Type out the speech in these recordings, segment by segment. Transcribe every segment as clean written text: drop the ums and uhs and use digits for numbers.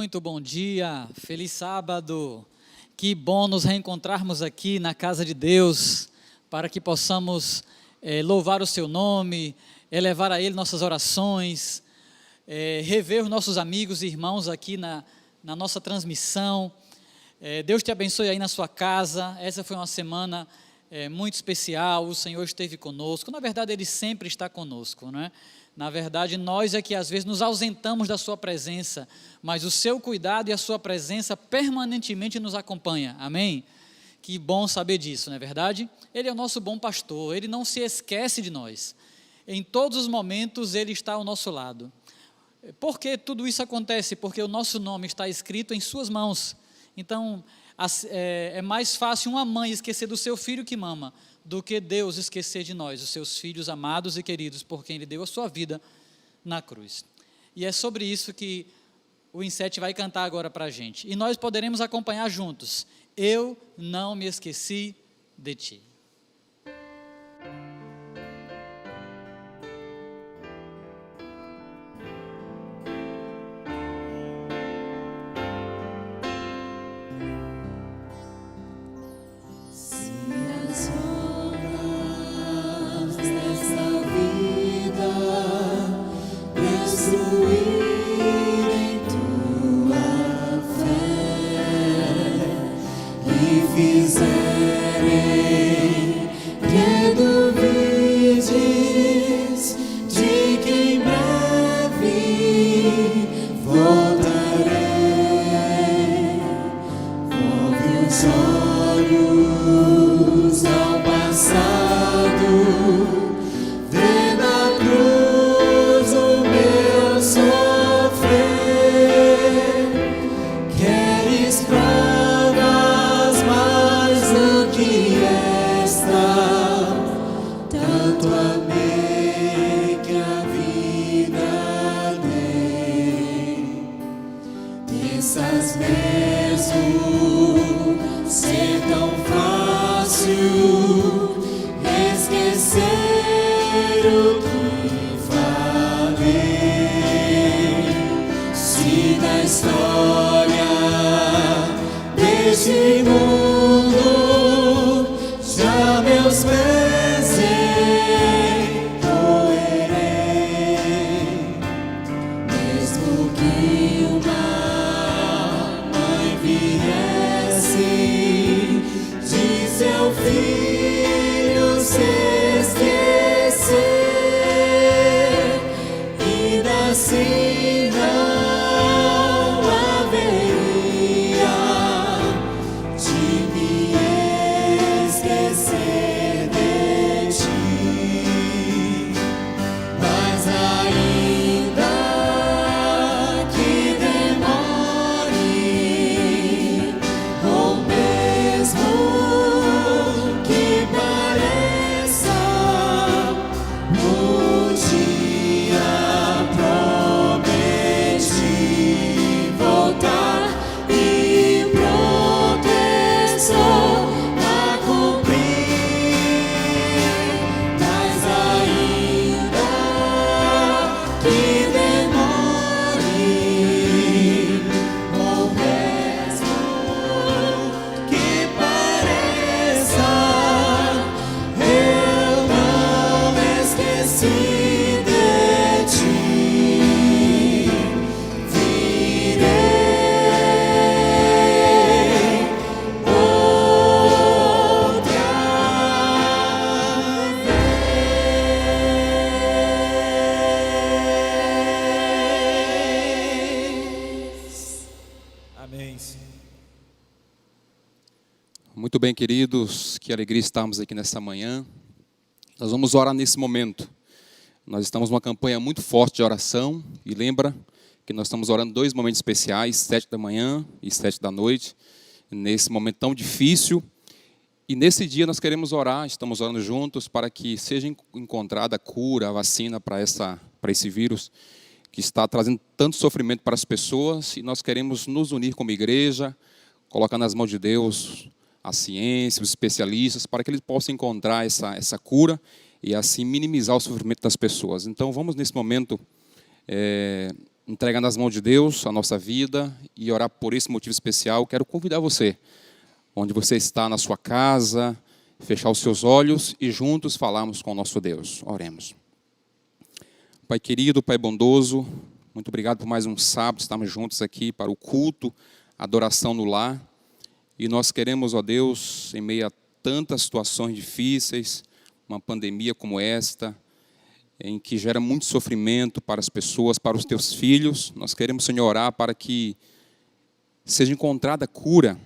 Muito bom dia, feliz sábado. Que bom nos reencontrarmos aqui na casa de Deus, para que possamos louvar o seu nome, elevar a Ele nossas orações, rever os nossos amigos e irmãos aqui na nossa transmissão. Deus te abençoe aí na sua casa. Essa foi uma semana muito especial. O Senhor esteve conosco. Na verdade, Ele sempre está conosco, não é? Na verdade, nós é que às vezes nos ausentamos da sua presença, mas o seu cuidado e a sua presença permanentemente nos acompanha, amém? Que bom saber disso, não é verdade? Ele é o nosso bom pastor, Ele não se esquece de nós, em todos os momentos Ele está ao nosso lado. Por que tudo isso acontece? Porque o nosso nome está escrito em suas mãos. Então, é mais fácil uma mãe esquecer do seu filho que mama, do que Deus esquecer de nós, os seus filhos amados e queridos, por quem Ele deu a sua vida na cruz. E é sobre isso que o Inset vai cantar agora para a gente. E nós poderemos acompanhar juntos. Eu não me esqueci de ti. Muito bem, queridos, que alegria estarmos aqui nessa manhã. Nós vamos orar nesse momento. Nós estamos numa campanha muito forte de oração, e lembra que nós estamos orando 2 momentos especiais, 7 da manhã e 7 da noite, nesse momento tão difícil. E nesse dia nós queremos orar, estamos orando juntos para que seja encontrada a cura, a vacina para esse vírus que está trazendo tanto sofrimento para as pessoas, e nós queremos nos unir como igreja, colocar nas mãos de Deus a ciência, os especialistas, para que eles possam encontrar essa cura e assim minimizar o sofrimento das pessoas. Então vamos nesse momento entregar nas mãos de Deus a nossa vida e orar por esse motivo especial, quero convidar você, onde você está na sua casa, fechar os seus olhos e juntos falarmos com o nosso Deus. Oremos. Pai querido, Pai bondoso, muito obrigado por mais um sábado, estarmos juntos aqui para o culto, adoração no lar. E nós queremos, ó Deus, em meio a tantas situações difíceis, uma pandemia como esta, em que gera muito sofrimento para as pessoas, para os teus filhos. Nós queremos, Senhor, orar para que seja encontrada cura,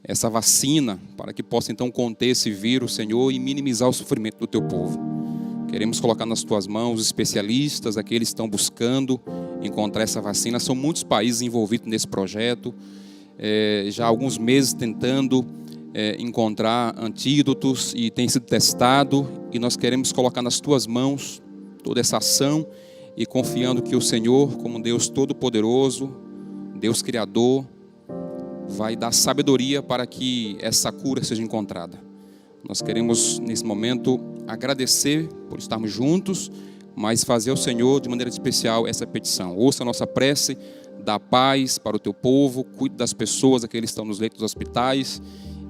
essa vacina, para que possa então conter esse vírus, Senhor, e minimizar o sofrimento do teu povo. Queremos colocar nas tuas mãos os especialistas, aqueles que estão buscando encontrar essa vacina. São muitos países envolvidos nesse projeto, já há alguns meses tentando encontrar antídotos e tem sido testado, e nós queremos colocar nas tuas mãos toda essa ação e confiando que o Senhor, como Deus Todo-Poderoso, Deus Criador, vai dar sabedoria para que essa cura seja encontrada. Nós queremos nesse momento agradecer por estarmos juntos, mas fazer ao Senhor de maneira especial essa petição. Ouça a nossa prece, dá paz para o teu povo, cuide das pessoas, aqueles que estão nos leitos dos hospitais,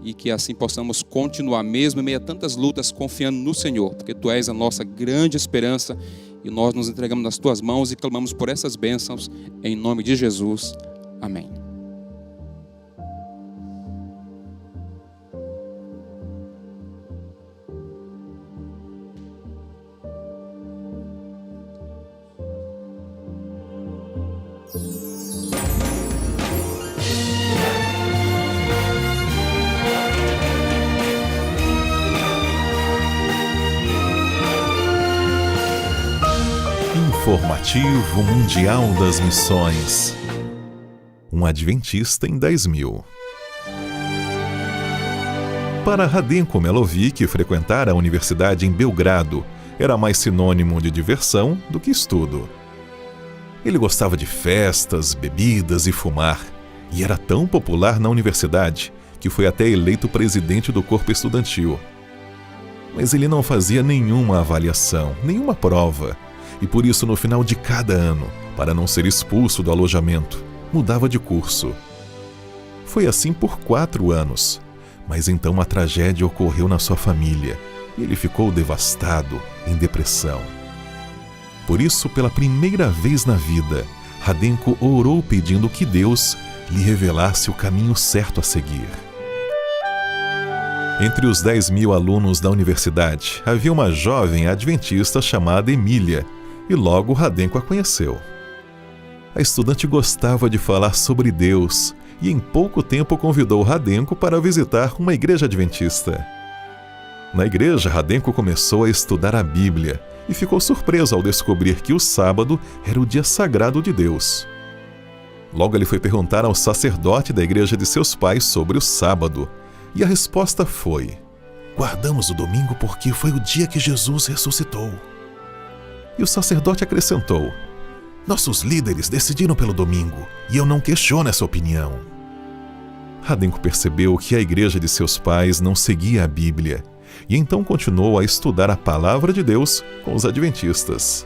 e que assim possamos continuar mesmo em meio a tantas lutas, confiando no Senhor, porque Tu és a nossa grande esperança, e nós nos entregamos nas Tuas mãos e clamamos por essas bênçãos, em nome de Jesus. Amém. Informativo Mundial das Missões. Um adventista em 10.000. Para Radenko Melovic, frequentar a universidade em Belgrado era mais sinônimo de diversão do que estudo. Ele gostava de festas, bebidas e fumar, e era tão popular na universidade que foi até eleito presidente do corpo estudantil. Mas ele não fazia nenhuma avaliação, nenhuma prova, e por isso no final de cada ano, para não ser expulso do alojamento, mudava de curso. Foi assim por 4 anos, mas então a tragédia ocorreu na sua família e ele ficou devastado, em depressão. Por isso, pela primeira vez na vida, Radenko orou pedindo que Deus lhe revelasse o caminho certo a seguir. Entre os 10.000 alunos da universidade, havia uma jovem adventista chamada Emília, e logo Radenko a conheceu. A estudante gostava de falar sobre Deus e em pouco tempo convidou Radenko para visitar uma igreja adventista. Na igreja, Radenko começou a estudar a Bíblia e ficou surpreso ao descobrir que o sábado era o dia sagrado de Deus. Logo ele foi perguntar ao sacerdote da igreja de seus pais sobre o sábado, e a resposta foi: "Guardamos o domingo porque foi o dia que Jesus ressuscitou." E o sacerdote acrescentou: "Nossos líderes decidiram pelo domingo, e eu não questiono essa opinião." Radenko percebeu que a igreja de seus pais não seguia a Bíblia, e então continuou a estudar a palavra de Deus com os adventistas.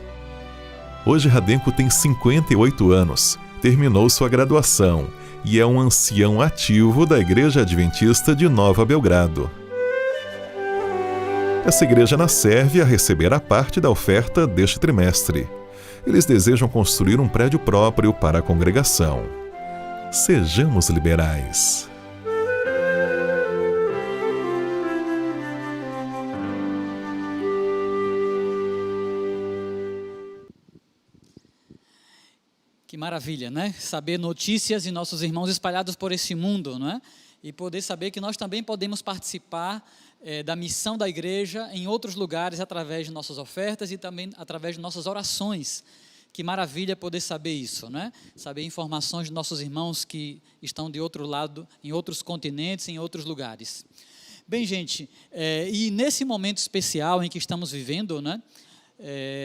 Hoje Radenko tem 58 anos, terminou sua graduação e é um ancião ativo da Igreja Adventista de Nova Belgrado. Essa igreja na serve a receber a parte da oferta deste trimestre. Eles desejam construir um prédio próprio para a congregação. Sejamos liberais. Que maravilha, né? Saber notícias de nossos irmãos espalhados por esse mundo, não é? E poder saber que nós também podemos participar da missão da igreja em outros lugares através de nossas ofertas e também através de nossas orações. Que maravilha poder saber isso, né? Saber informações de nossos irmãos que estão de outro lado, em outros continentes, em outros lugares. Bem, gente, e nesse momento especial em que estamos vivendo, né?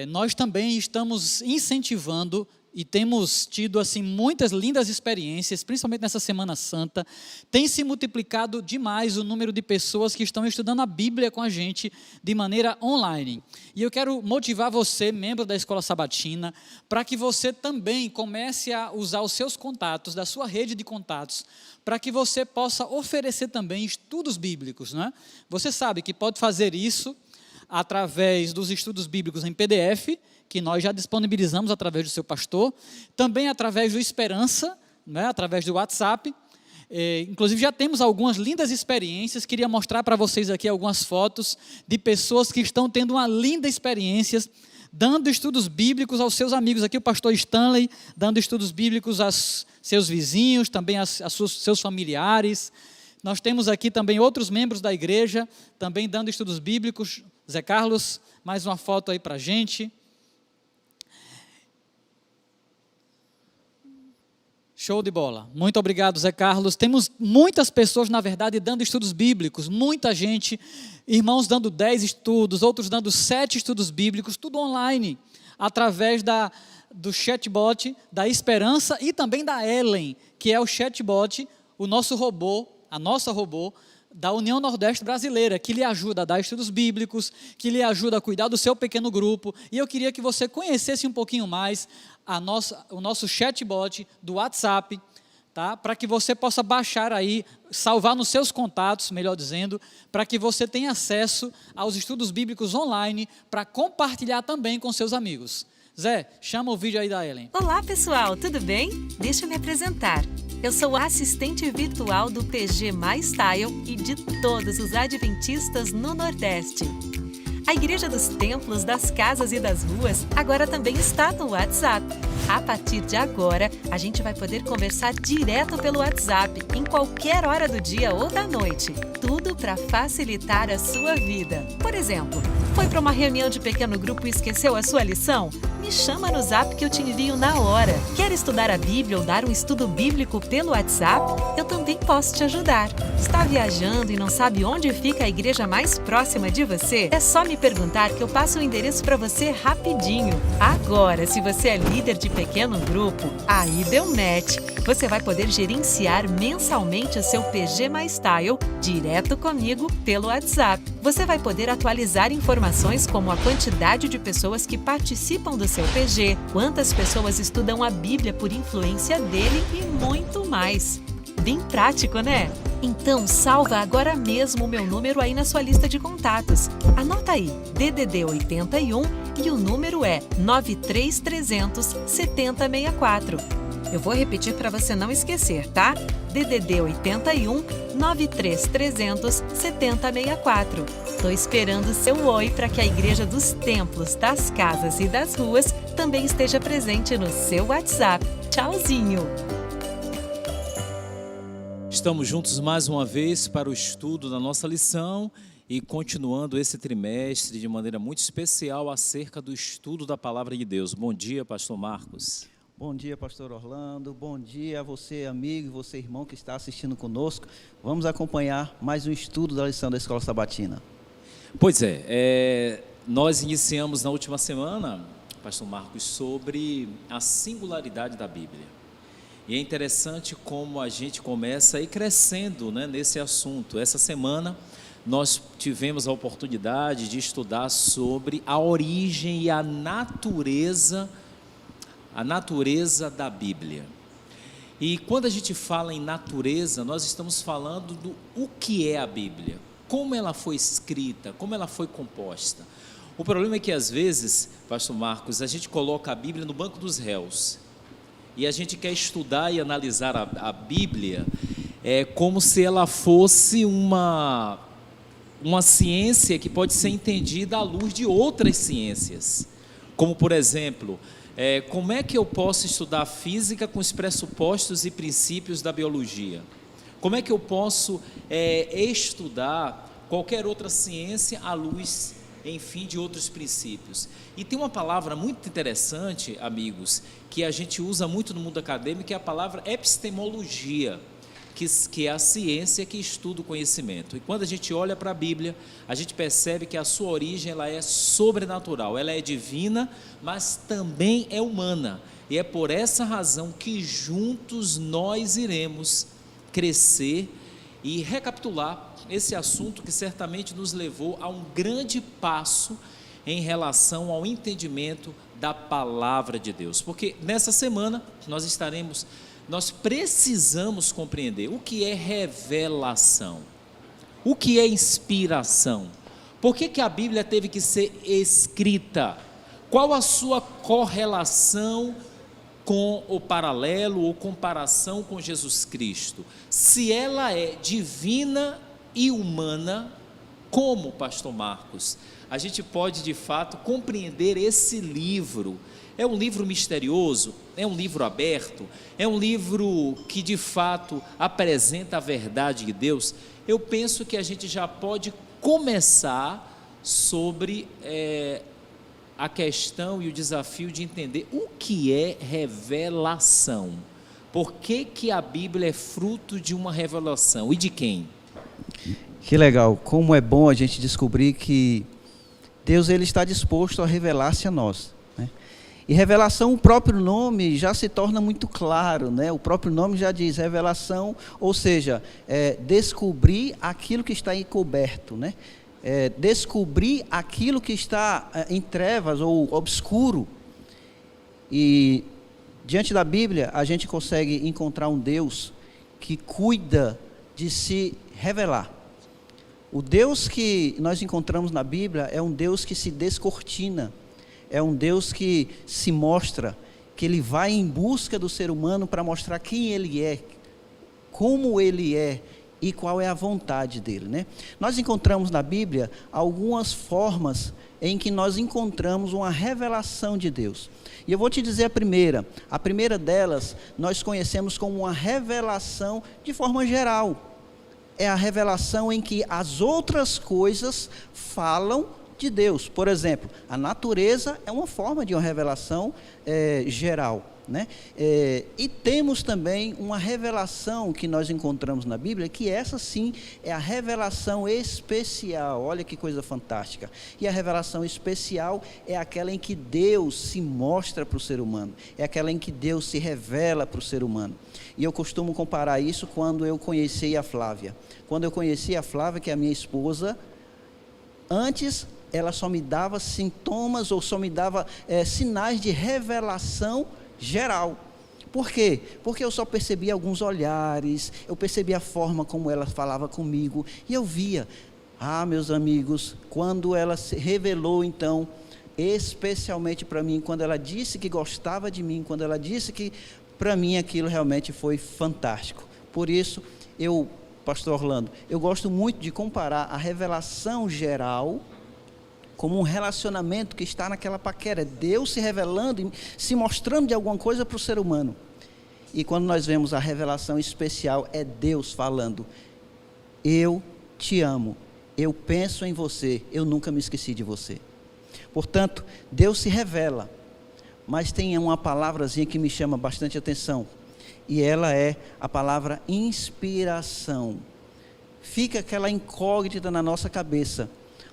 Nós também estamos incentivando e temos tido assim muitas lindas experiências, principalmente nessa Semana Santa. Tem se multiplicado demais o número de pessoas que estão estudando a Bíblia com a gente de maneira online. E eu quero motivar você, membro da Escola Sabatina, para que você também comece a usar os seus contatos, da sua rede de contatos, para que você possa oferecer também estudos bíblicos, não é? Você sabe que pode fazer isso através dos estudos bíblicos em PDF, que nós já disponibilizamos através do seu pastor, também através do Esperança, né, através do WhatsApp. Inclusive já temos algumas lindas experiências, queria mostrar para vocês aqui algumas fotos de pessoas que estão tendo uma linda experiência, dando estudos bíblicos aos seus amigos. Aqui o pastor Stanley, dando estudos bíblicos aos seus vizinhos, também aos seus familiares. Nós temos aqui também outros membros da igreja, também dando estudos bíblicos. Zé Carlos, mais uma foto aí para a gente. Show de bola. Muito obrigado, Zé Carlos. Temos muitas pessoas, na verdade, dando estudos bíblicos. Muita gente, irmãos dando 10 estudos, outros dando 7 estudos bíblicos, tudo online, através do chatbot da Esperança e também da Ellen, que é o chatbot, o nosso robô, a nossa robô, da União Nordeste Brasileira, que lhe ajuda a dar estudos bíblicos, que lhe ajuda a cuidar do seu pequeno grupo. E eu queria que você conhecesse um pouquinho mais o nosso chatbot do WhatsApp, tá? Para que você possa baixar aí, salvar nos seus contatos, melhor dizendo, para que você tenha acesso aos estudos bíblicos online, para compartilhar também com seus amigos. Zé, chama o vídeo aí da Ellen. Olá pessoal, tudo bem? Deixa eu me apresentar. Eu sou a assistente virtual do PG Mais Style e de todos os adventistas no Nordeste. A Igreja dos Templos, das Casas e das Ruas agora também está no WhatsApp. A partir de agora, a gente vai poder conversar direto pelo WhatsApp, em qualquer hora do dia ou da noite. Tudo para facilitar a sua vida. Por exemplo, foi para uma reunião de pequeno grupo e esqueceu a sua lição? Me chama no Zap que eu te envio na hora. Quer estudar a Bíblia ou dar um estudo bíblico pelo WhatsApp? Eu também posso te ajudar. Está viajando e não sabe onde fica a igreja mais próxima de você? É só me perguntar que eu passo o endereço para você rapidinho. Agora, se você é líder de pequeno grupo, aí deu match. Você vai poder gerenciar mensalmente o seu PG Mais Style direto comigo pelo WhatsApp. Você vai poder atualizar informações como a quantidade de pessoas que participam do seu PG, quantas pessoas estudam a Bíblia por influência dele e muito mais. Bem prático, né? Então salva agora mesmo o meu número aí na sua lista de contatos. Anota aí, DDD 81 e o número é 93300 7064. Eu vou repetir para você não esquecer, tá? DDD 81 93300 7064. Tô esperando seu oi para que a Igreja dos Templos, das Casas e das Ruas também esteja presente no seu WhatsApp. Tchauzinho! Estamos juntos mais uma vez para o estudo da nossa lição e continuando esse trimestre de maneira muito especial acerca do estudo da Palavra de Deus. Bom dia, pastor Marcos. Bom dia, pastor Orlando. Bom dia a você, amigo, e você, irmão, que está assistindo conosco. Vamos acompanhar mais um estudo da lição da Escola Sabatina. Pois é, nós iniciamos na última semana, pastor Marcos, sobre a singularidade da Bíblia. E é interessante como a gente começa a ir crescendo, né, nesse assunto. Essa semana nós tivemos a oportunidade de estudar sobre a origem e a natureza da Bíblia. E quando a gente fala em natureza, nós estamos falando do o que é a Bíblia, como ela foi escrita, como ela foi composta. O problema é que às vezes, pastor Marcos, a gente coloca a Bíblia no banco dos réus. E a gente quer estudar e analisar a Bíblia como se ela fosse uma ciência que pode ser entendida à luz de outras ciências. Como, por exemplo, como é que eu posso estudar física com os pressupostos e princípios da biologia? Como é que eu posso estudar qualquer outra ciência à luz, enfim, de outros princípios? E tem uma palavra muito interessante, amigos, que a gente usa muito no mundo acadêmico, que é a palavra epistemologia, que é a ciência que estuda o conhecimento. E quando a gente olha para a Bíblia, a gente percebe que a sua origem ela é sobrenatural, ela é divina, mas também é humana. E é por essa razão que juntos nós iremos crescer e recapitular esse assunto que certamente nos levou a um grande passo em relação ao entendimento da palavra de Deus. Porque nessa semana nós precisamos compreender o que é revelação, o que é inspiração, por que a Bíblia teve que ser escrita, qual a sua correlação com o paralelo ou comparação com Jesus Cristo, se ela é divina e humana, como, pastor Marcos, a gente pode de fato compreender esse livro? É um livro misterioso? É um livro aberto? É um livro que de fato apresenta a verdade de Deus? Eu penso que a gente já pode começar sobre a questão e o desafio de entender o que é revelação. Por que a Bíblia é fruto de uma revelação? E de quem? Que legal, como é bom a gente descobrir que Deus ele está disposto a revelar-se a nós, né? E revelação, o próprio nome já se torna muito claro, né? O próprio nome já diz revelação, ou seja, descobrir aquilo que está encoberto, né? Descobrir aquilo que está em trevas ou obscuro. E diante da Bíblia a gente consegue encontrar um Deus que cuida de se revelar. O Deus que nós encontramos na Bíblia é um Deus que se descortina, é um Deus que se mostra, que Ele vai em busca do ser humano para mostrar quem Ele é, como Ele é e qual é a vontade dEle, né? Nós encontramos na Bíblia algumas formas em que nós encontramos uma revelação de Deus. E eu vou te dizer a primeira delas nós conhecemos como uma revelação de forma geral. É a revelação em que as outras coisas falam de Deus. Por exemplo, a natureza é uma forma de uma revelação geral, né? E temos também uma revelação que nós encontramos na Bíblia, que essa sim é a revelação especial. Olha que coisa fantástica. E a revelação especial é aquela em que Deus se mostra para o ser humano, é aquela em que Deus se revela para o ser humano. E eu costumo comparar isso quando eu conheci a Flávia. Quando eu conheci a Flávia, que é a minha esposa, antes ela só me dava sintomas ou só me dava sinais de revelação geral. Por quê? Porque eu só percebia alguns olhares, eu percebia a forma como ela falava comigo, e eu via, meus amigos, quando ela se revelou então, especialmente para mim, quando ela disse que gostava de mim, quando ela disse que para mim aquilo realmente foi fantástico. Por isso, pastor Orlando, eu gosto muito de comparar a revelação geral como um relacionamento que está naquela paquera, Deus se revelando e se mostrando de alguma coisa para o ser humano. E quando nós vemos a revelação especial, é Deus falando, eu te amo, eu penso em você, eu nunca me esqueci de você. Portanto, Deus se revela, mas tem uma palavrazinha que me chama bastante atenção, e ela é a palavra inspiração. Fica aquela incógnita na nossa cabeça,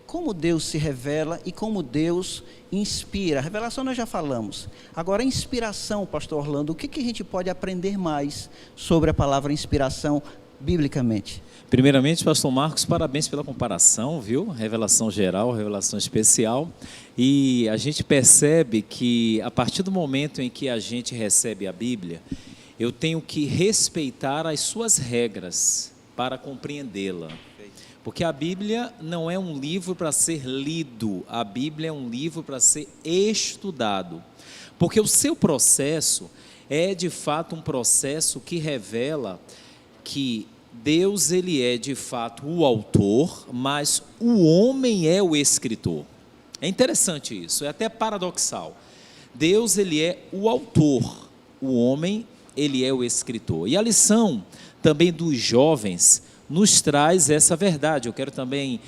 como Deus se revela e como Deus inspira. A revelação nós já falamos. Agora a inspiração, pastor Orlando, o que a gente pode aprender mais sobre a palavra inspiração biblicamente? Primeiramente, pastor Marcos, parabéns pela comparação, viu? Revelação geral, revelação especial. E a gente percebe que a partir do momento em que a gente recebe a Bíblia, eu tenho que respeitar as suas regras para compreendê-la. Porque a Bíblia não é um livro para ser lido, a Bíblia é um livro para ser estudado. Porque o seu processo é de fato um processo que revela que Deus ele é de fato o autor, mas o homem é o escritor. É interessante isso, é até paradoxal. Deus ele é o autor, o homem ele é o escritor. E a lição também dos jovens nos traz essa verdade. Eu quero também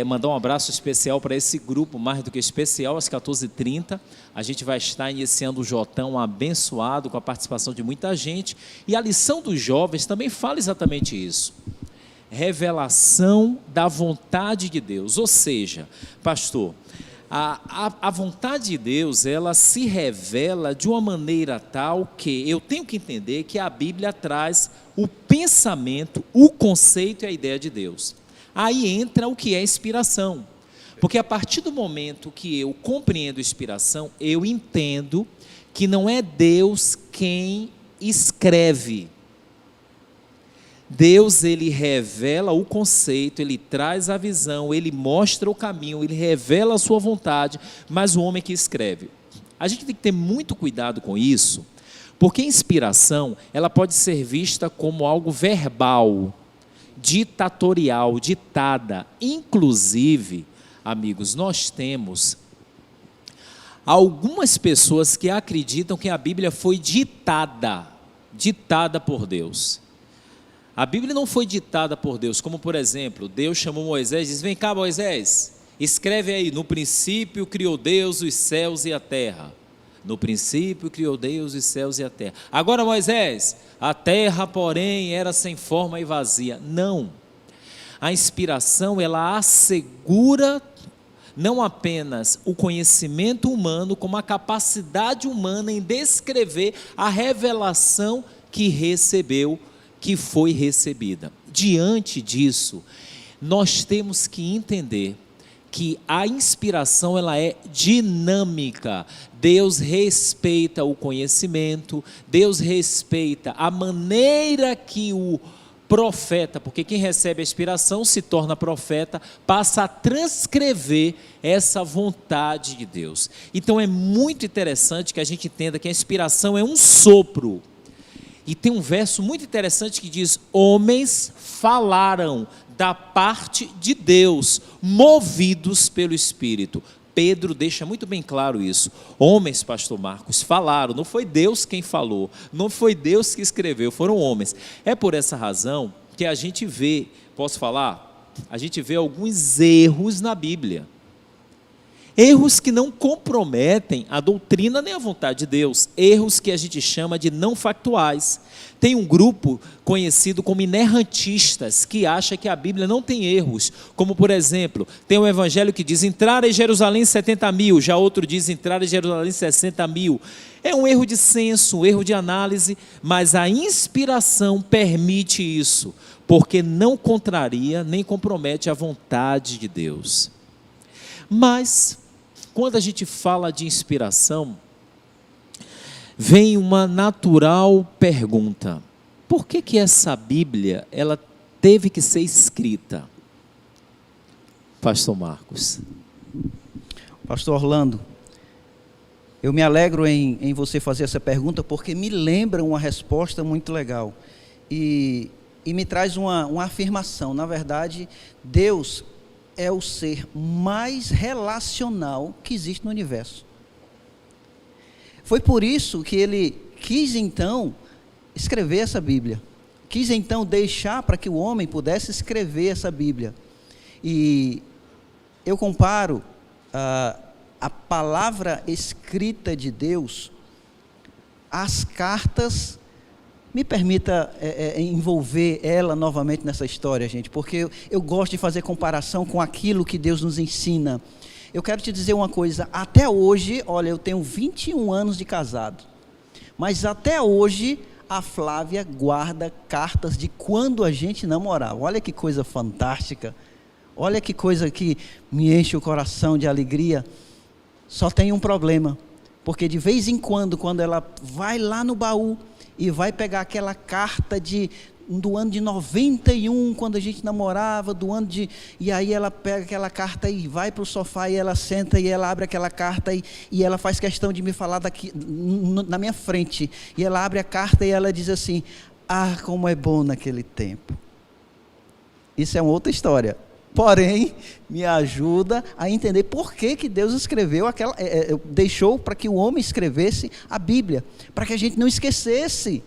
mandar um abraço especial para esse grupo, mais do que especial, às 14h30. A gente vai estar iniciando o Jotão abençoado, com a participação de muita gente. E a lição dos jovens também fala exatamente isso. Revelação da vontade de Deus. Ou seja, pastor, a vontade de Deus, ela se revela de uma maneira tal que eu tenho que entender que a Bíblia traz o pensamento, o conceito e a ideia de Deus. Aí entra o que é inspiração. Porque a partir do momento que eu compreendo inspiração, eu entendo que não é Deus quem escreve. Deus, ele revela o conceito, ele traz a visão, ele mostra o caminho, ele revela a sua vontade, mas o homem que escreve. A gente tem que ter muito cuidado com isso, porque a inspiração, ela pode ser vista como algo verbal, ditatorial, ditada. Inclusive, amigos, nós temos algumas pessoas que acreditam que a Bíblia foi ditada por Deus. A Bíblia não foi ditada por Deus, como por exemplo, Deus chamou Moisés e disse: vem cá, Moisés, escreve aí, no princípio criou Deus os céus e a terra. No princípio criou Deus os céus e a terra. Agora, Moisés, a terra, porém, era sem forma e vazia. Não. A inspiração, ela assegura não apenas o conhecimento humano, como a capacidade humana em descrever a revelação que recebeu, que foi recebida. Diante disso, nós temos que entender que a inspiração, ela é dinâmica. Deus respeita o conhecimento, Deus respeita a maneira que o profeta, porque quem recebe a inspiração se torna profeta, passa a transcrever essa vontade de Deus. Então é muito interessante que a gente entenda que a inspiração é um sopro. E tem um verso muito interessante que diz: homens falaram da parte de Deus, movidos pelo Espírito. Pedro deixa muito bem claro isso. Homens, pastor Marcos, falaram, não foi Deus quem falou, não foi Deus que escreveu, foram homens. É por essa razão que a gente vê, posso falar? A gente vê alguns erros na Bíblia. Erros que não comprometem a doutrina nem a vontade de Deus. Erros que a gente chama de não factuais. Tem um grupo conhecido como inerrantistas, que acha que a Bíblia não tem erros. Como, por exemplo, tem um evangelho que diz: entrar em Jerusalém 70 mil. Já outro diz: entrar em Jerusalém 60 mil. É um erro de senso, um erro de análise, mas a inspiração permite isso, porque não contraria nem compromete a vontade de Deus. Mas quando a gente fala de inspiração, vem uma natural pergunta: por que essa Bíblia, ela teve que ser escrita? Pastor Marcos. Pastor Orlando, eu me alegro em você fazer essa pergunta, porque me lembra uma resposta muito legal e me traz uma afirmação. Na verdade, Deus é o ser mais relacional que existe no universo. Foi por isso que ele quis então escrever essa Bíblia. Quis então deixar para que o homem pudesse escrever essa Bíblia. E eu comparo a palavra escrita de Deus às cartas. Me permita envolver ela novamente nessa história, gente, porque eu gosto de fazer comparação com aquilo que Deus nos ensina. Eu quero te dizer uma coisa: até hoje, olha, eu tenho 21 anos de casado, mas até hoje a Flávia guarda cartas de quando a gente namorava. Olha que coisa fantástica, olha que coisa que me enche o coração de alegria. Só tem um problema, porque de vez em quando ela vai lá no baú e vai pegar aquela carta do ano de 91, quando a gente namorava, e aí ela pega aquela carta e vai para o sofá, e ela senta e ela abre aquela carta e ela faz questão de me falar na minha frente, e ela abre a carta e ela diz assim: ah, como é bom naquele tempo. Isso é uma outra história, porém me ajuda a entender por que Deus escreveu deixou para que o homem escrevesse a Bíblia, para que a gente não esquecesse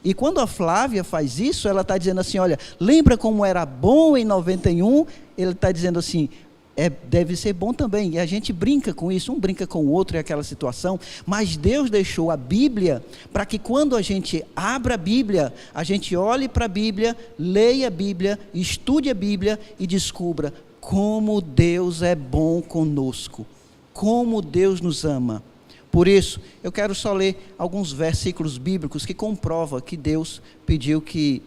E quando a Flávia faz isso, ela está dizendo assim, olha, lembra como era bom em 91? Ele está dizendo assim, deve ser bom também. E a gente brinca com isso, um brinca com o outro, é aquela situação. Mas Deus deixou a Bíblia para que quando a gente abra a Bíblia, a gente olhe para a Bíblia, leia a Bíblia, estude a Bíblia e descubra como Deus é bom conosco, como Deus nos ama. Por isso, eu quero só ler alguns versículos bíblicos que comprovam que Deus pediu que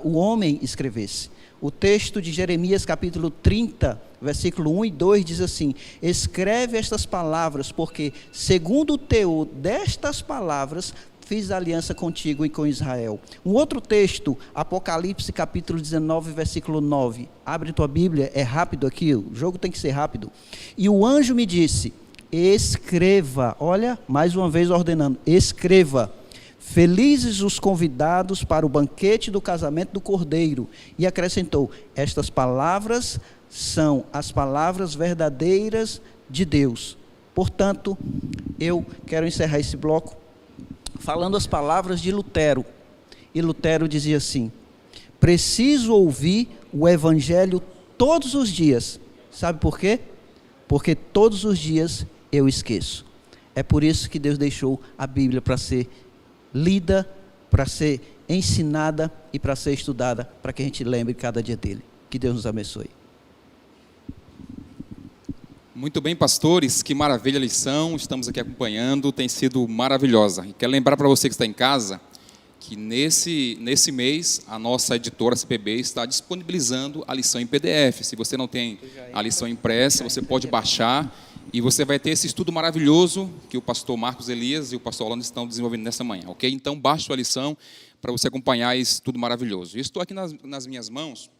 o homem escrevesse. O texto de Jeremias capítulo 30, versículo 1 e 2 diz assim: escreve estas palavras, porque segundo o teor destas palavras fiz aliança contigo e com Israel. Um outro texto, Apocalipse capítulo 19, versículo 9. Abre tua Bíblia, é rápido aqui, o jogo tem que ser rápido. E o anjo me disse, escreva, olha, mais uma vez ordenando, escreva, felizes os convidados para o banquete do casamento do Cordeiro. E acrescentou, estas palavras são as palavras verdadeiras de Deus. Portanto, eu quero encerrar esse bloco falando as palavras de Lutero. E Lutero dizia assim, preciso ouvir o evangelho todos os dias. Sabe por quê? Porque todos os dias eu esqueço. É por isso que Deus deixou a Bíblia para ser lida, para ser ensinada e para ser estudada, para que a gente lembre cada dia dele. Que Deus nos abençoe. Muito bem, pastores, que maravilha a lição, estamos aqui acompanhando, tem sido maravilhosa. E quero lembrar para você que está em casa, que nesse mês a nossa editora CPB está disponibilizando a lição em PDF. Se você não tem a lição impressa, você pode baixar e você vai ter esse estudo maravilhoso que o pastor Marcos Elias e o pastor Orlando estão desenvolvendo nessa manhã, ok? Então, baixe a lição para você acompanhar esse estudo maravilhoso. Eu estou aqui nas minhas mãos,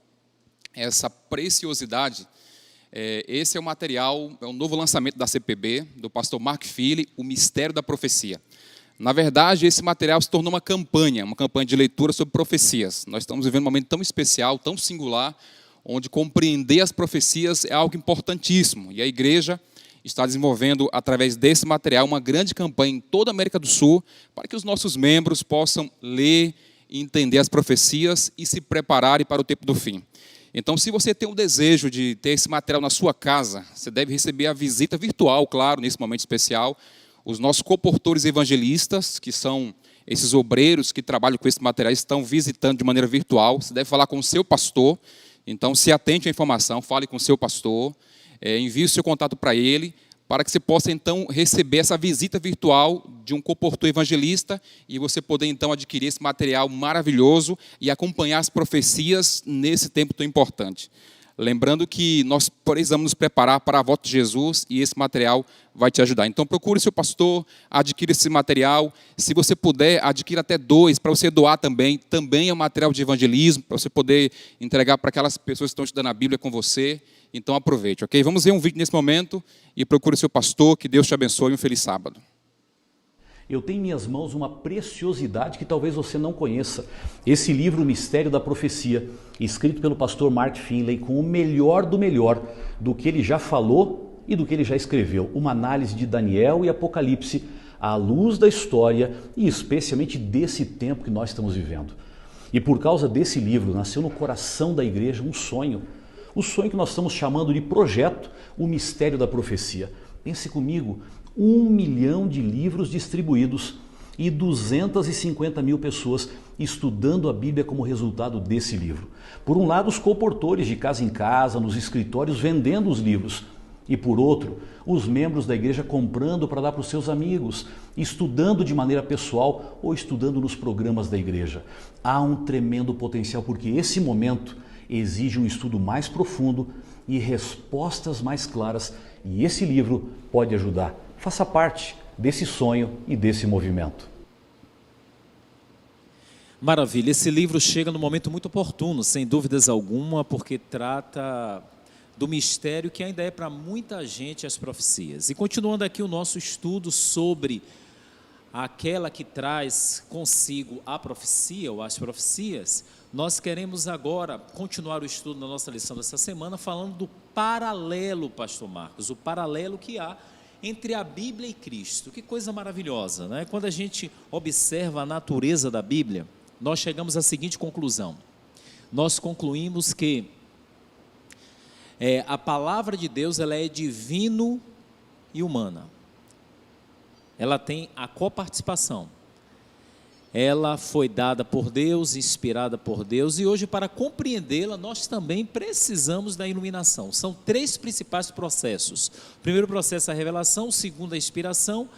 essa preciosidade. Esse é o material, é um novo lançamento da CPB, do pastor Mark Philly, O Mistério da Profecia. Na verdade, esse material se tornou uma campanha de leitura sobre profecias. Nós estamos vivendo um momento tão especial, tão singular, onde compreender as profecias é algo importantíssimo. E a igreja está desenvolvendo, através desse material, uma grande campanha em toda a América do Sul, para que os nossos membros possam ler e entender as profecias e se prepararem para o tempo do fim. Então, se você tem o desejo de ter esse material na sua casa, você deve receber a visita virtual, claro, nesse momento especial. Os nossos comportores evangelistas, que são esses obreiros que trabalham com esse material, estão visitando de maneira virtual. Você deve falar com o seu pastor. Então, se atente à informação, fale com o seu pastor, envie o seu contato para ele, para que você possa, então, receber essa visita virtual de um comportor evangelista e você poder, então, adquirir esse material maravilhoso e acompanhar as profecias nesse tempo tão importante. Lembrando que nós precisamos nos preparar para a volta de Jesus e esse material vai te ajudar. Então, procure seu pastor, adquira esse material. Se você puder, adquira até 2 para você doar também. Também é um material de evangelismo, para você poder entregar para aquelas pessoas que estão estudando a Bíblia com você. Então, aproveite, ok? Vamos ver um vídeo nesse momento e procure seu pastor. Que Deus te abençoe e um feliz sábado. Eu tenho em minhas mãos uma preciosidade que talvez você não conheça. Esse livro, O Mistério da Profecia, escrito pelo pastor Mark Finley, com o melhor do que ele já falou e do que ele já escreveu. Uma análise de Daniel e Apocalipse à luz da história e especialmente desse tempo que nós estamos vivendo. E por causa desse livro, nasceu no coração da igreja um sonho. O sonho que nós estamos chamando de projeto, O Mistério da Profecia. Pense comigo, 1 milhão de livros distribuídos e 250 mil pessoas estudando a Bíblia como resultado desse livro. Por um lado, os comportores de casa em casa, nos escritórios, vendendo os livros. E por outro, os membros da igreja comprando para dar para os seus amigos, estudando de maneira pessoal ou estudando nos programas da igreja. Há um tremendo potencial porque esse momento exige um estudo mais profundo e respostas mais claras. E esse livro pode ajudar. Faça parte desse sonho e desse movimento. Maravilha, esse livro chega num momento muito oportuno, sem dúvidas alguma, porque trata do mistério que ainda é para muita gente as profecias. E continuando aqui o nosso estudo sobre aquela que traz consigo a profecia ou as profecias, nós queremos agora continuar o estudo na nossa lição dessa semana falando do paralelo, pastor Marcos, o paralelo que há entre a Bíblia e Cristo. Que coisa maravilhosa, né? Quando a gente observa a natureza da Bíblia, nós chegamos à seguinte conclusão. Nós concluímos que a palavra de Deus, ela é divino e humana. Ela tem a coparticipação. Ela foi dada por Deus, inspirada por Deus, e hoje, para compreendê-la, nós também precisamos da iluminação. São 3 principais processos. O primeiro processo é a revelação, o segundo é a inspiração,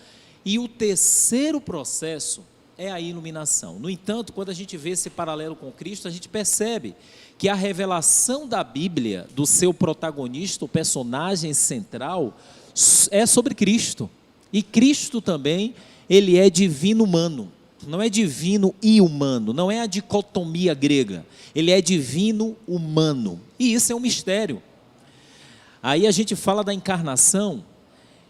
e o terceiro processo é a iluminação. No entanto, quando a gente vê esse paralelo com Cristo, a gente percebe que a revelação da Bíblia, do seu protagonista, o personagem central, é sobre Cristo. E Cristo também, ele é divino humano. Não é divino e humano, não é a dicotomia grega. Ele é divino humano. E isso é um mistério. Aí a gente fala da encarnação,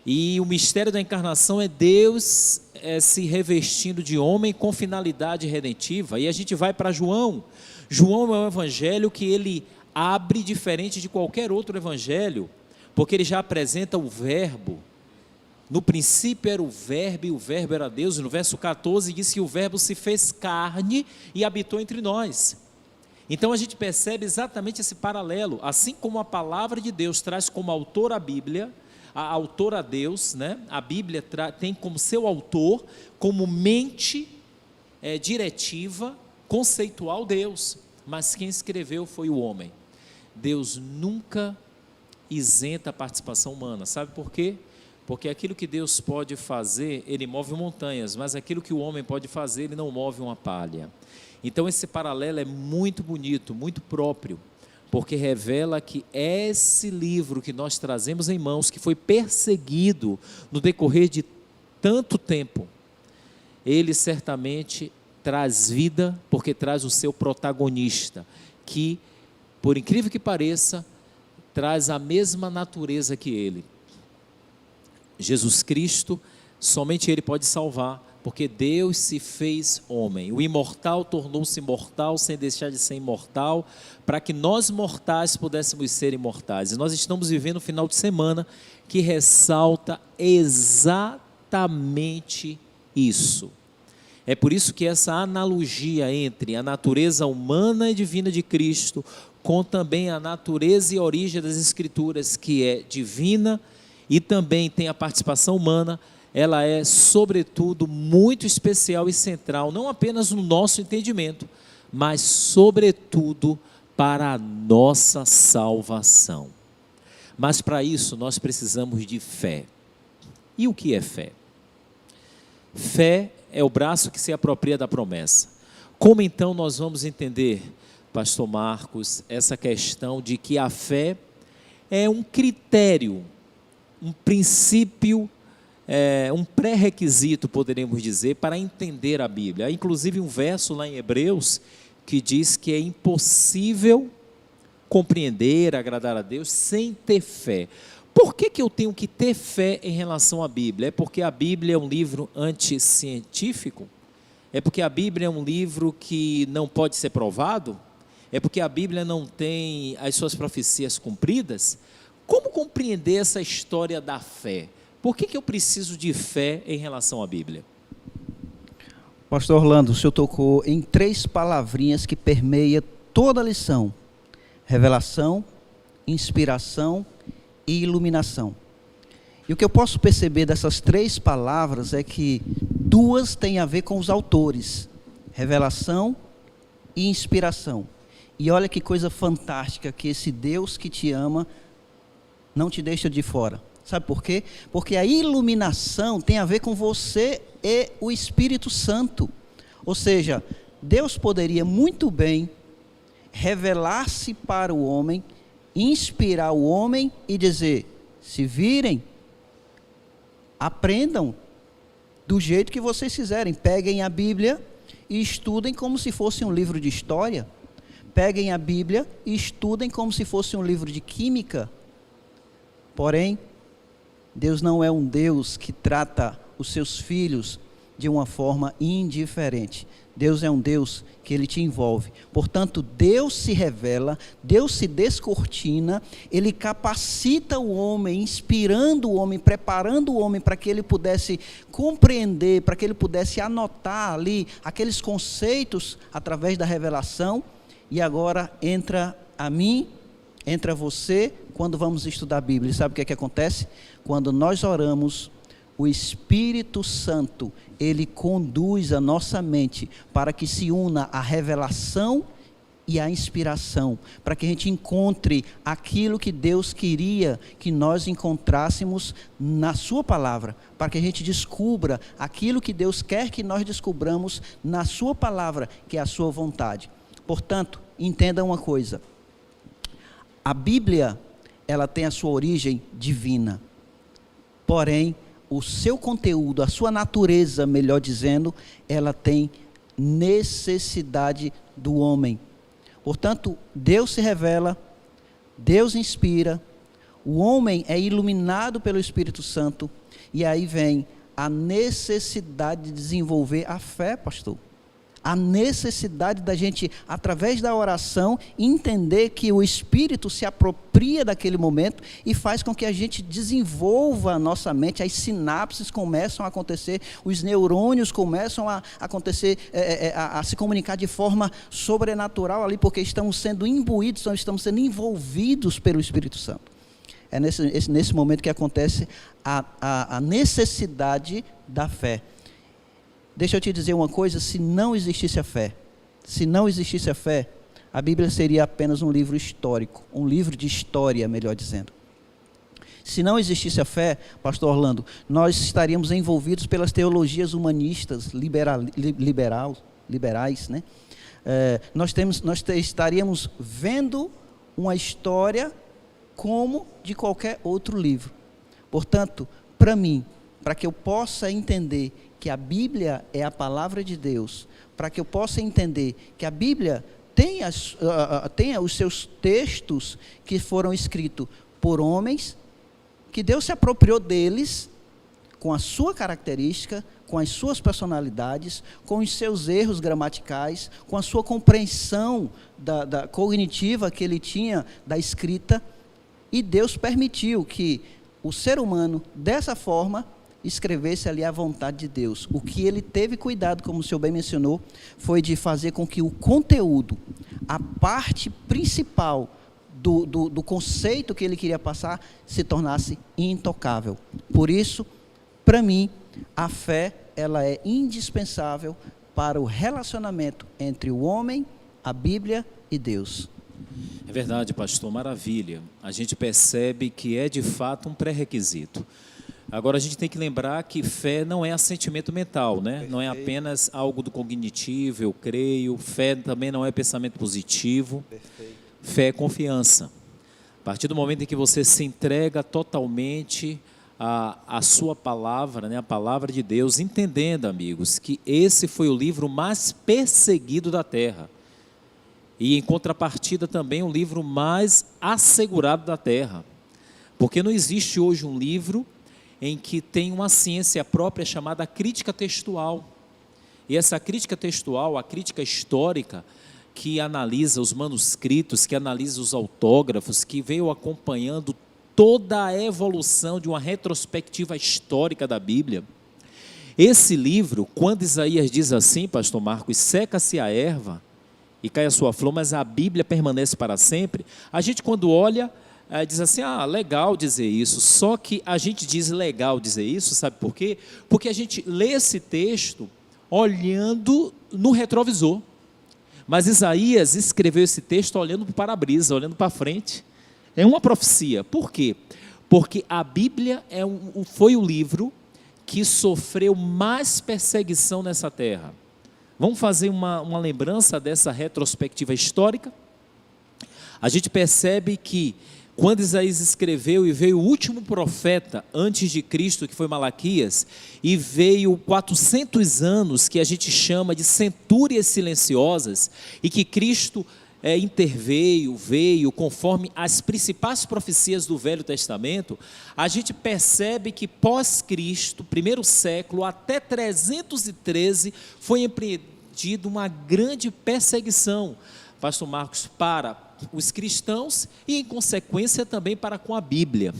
e o mistério da encarnação é Deus se revestindo de homem com finalidade redentiva. E a gente vai para João. João é um evangelho que ele abre diferente de qualquer outro evangelho, porque ele já apresenta o verbo. No princípio era o verbo, e o verbo era Deus. No verso 14 diz que o verbo se fez carne e habitou entre nós. Então a gente percebe exatamente esse paralelo. Assim como a palavra de Deus traz como autor a Bíblia, a autor a Deus, né? A Bíblia tem como seu autor, como mente diretiva, conceitual Deus. Mas quem escreveu foi o homem. Deus nunca isenta a participação humana. Sabe por quê? Porque aquilo que Deus pode fazer, ele move montanhas, mas aquilo que o homem pode fazer, ele não move uma palha. Então esse paralelo é muito bonito, muito próprio, porque revela que esse livro que nós trazemos em mãos, que foi perseguido no decorrer de tanto tempo, ele certamente traz vida, porque traz o seu protagonista, que, por incrível que pareça, traz a mesma natureza que ele. Jesus Cristo, somente Ele pode salvar, porque Deus se fez homem. O imortal tornou-se mortal sem deixar de ser imortal, para que nós mortais pudéssemos ser imortais. E nós estamos vivendo um final de semana que ressalta exatamente isso. É por isso que essa analogia entre a natureza humana e divina de Cristo, com também a natureza e origem das Escrituras, que é divina, e também tem a participação humana, ela é, sobretudo, muito especial e central, não apenas no nosso entendimento, mas, sobretudo, para a nossa salvação. Mas, para isso, nós precisamos de fé. E o que é fé? Fé é o braço que se apropria da promessa. Como, então, nós vamos entender, pastor Marcos, essa questão de que a fé é um critério, um princípio, um pré-requisito, poderíamos dizer, para entender a Bíblia. Há inclusive um verso lá em Hebreus que diz que é impossível compreender, agradar a Deus sem ter fé. Por que eu tenho que ter fé em relação à Bíblia? É porque a Bíblia é um livro anticientífico? É porque a Bíblia é um livro que não pode ser provado? É porque a Bíblia não tem as suas profecias cumpridas? Como compreender essa história da fé? Por que eu preciso de fé em relação à Bíblia? Pastor Orlando, o senhor tocou em 3 palavrinhas que permeiam toda a lição: revelação, inspiração e iluminação. E o que eu posso perceber dessas 3 palavras é que 2 têm a ver com os autores: revelação e inspiração. E olha que coisa fantástica que esse Deus que te ama não te deixa de fora. Sabe por quê? Porque a iluminação tem a ver com você e o Espírito Santo. Ou seja, Deus poderia muito bem revelar-se para o homem, inspirar o homem e dizer: se virem, aprendam do jeito que vocês fizerem. Peguem a Bíblia e estudem como se fosse um livro de história. Peguem a Bíblia e estudem como se fosse um livro de química. Porém, Deus não é um Deus que trata os seus filhos de uma forma indiferente. Deus é um Deus que Ele te envolve. Portanto, Deus se revela, Deus se descortina, Ele capacita o homem, inspirando o homem, preparando o homem para que ele pudesse compreender, para que ele pudesse anotar ali aqueles conceitos através da revelação. E agora entra a mim, entra você, quando vamos estudar a Bíblia. E sabe o que é que acontece? Quando nós oramos, o Espírito Santo, ele conduz a nossa mente para que se una a revelação e a inspiração, para que a gente encontre aquilo que Deus queria que nós encontrássemos na sua palavra, para que a gente descubra aquilo que Deus quer que nós descubramos na sua palavra, que é a sua vontade. Portanto, entenda uma coisa, a Bíblia, ela tem a sua origem divina, porém, o seu conteúdo, a sua natureza, melhor dizendo, ela tem necessidade do homem. Portanto, Deus se revela, Deus inspira, o homem é iluminado pelo Espírito Santo, e aí vem a necessidade de desenvolver a fé, pastor. A necessidade da gente, através da oração, entender que o Espírito se apropria daquele momento e faz com que a gente desenvolva a nossa mente, as sinapses começam a acontecer, os neurônios começam a acontecer, a se comunicar de forma sobrenatural ali, porque estamos sendo imbuídos, estamos sendo envolvidos pelo Espírito Santo. É nesse momento que acontece a necessidade da fé. Deixa eu te dizer uma coisa, se não existisse a fé, a Bíblia seria apenas um livro histórico, um livro de história, melhor dizendo. Se não existisse a fé, pastor Orlando, nós estaríamos envolvidos pelas teologias humanistas, liberais, né? Nós estaríamos vendo uma história como de qualquer outro livro. Portanto, para mim, para que eu possa entender que a Bíblia é a palavra de Deus, para que eu possa entender que a Bíblia tem os seus textos que foram escritos por homens, que Deus se apropriou deles, com a sua característica, com as suas personalidades, com os seus erros gramaticais, com a sua compreensão da cognitiva que ele tinha da escrita, e Deus permitiu que o ser humano, dessa forma, escrevesse ali a vontade de Deus. O que ele teve cuidado, como o senhor bem mencionou, foi de fazer com que o conteúdo, a parte principal do conceito que ele queria passar, se tornasse intocável. Por isso, para mim, a fé, ela é indispensável para o relacionamento entre o homem, a Bíblia e Deus. É verdade, pastor, maravilha. A gente percebe que é de fato um pré-requisito. Agora, a gente tem que lembrar que fé não é assentimento mental, né? Não é apenas algo do cognitivo, eu creio. Fé também não é pensamento positivo. Perfeito. Fé é confiança. A partir do momento em que você se entrega totalmente à sua palavra, né? A palavra de Deus, entendendo, amigos, que esse foi o livro mais perseguido da terra. E, em contrapartida, também o livro mais assegurado da terra. Porque não existe hoje um livro em que tem uma ciência própria chamada crítica textual. E essa crítica textual, a crítica histórica, que analisa os manuscritos, que analisa os autógrafos, que veio acompanhando toda a evolução de uma retrospectiva histórica da Bíblia. Esse livro, quando Isaías diz assim, pastor Marcos, seca-se a erva e cai a sua flor, mas a Bíblia permanece para sempre, a gente quando olha, diz assim, legal dizer isso, só que a gente diz legal dizer isso, sabe por quê? Porque a gente lê esse texto olhando no retrovisor, mas Isaías escreveu esse texto olhando para o para-brisa, olhando para frente, é uma profecia. Por quê? Porque a Bíblia foi o livro que sofreu mais perseguição nessa terra. Vamos fazer uma lembrança dessa retrospectiva histórica? A gente percebe que quando Isaías escreveu e veio o último profeta antes de Cristo, que foi Malaquias, e veio 400 anos que a gente chama de centúrias silenciosas, e que Cristo veio conforme as principais profecias do Velho Testamento, a gente percebe que pós-Cristo, primeiro século, até 313, foi empreendida uma grande perseguição, pastor Marcos, para os cristãos e, em consequência, também para com a Bíblia.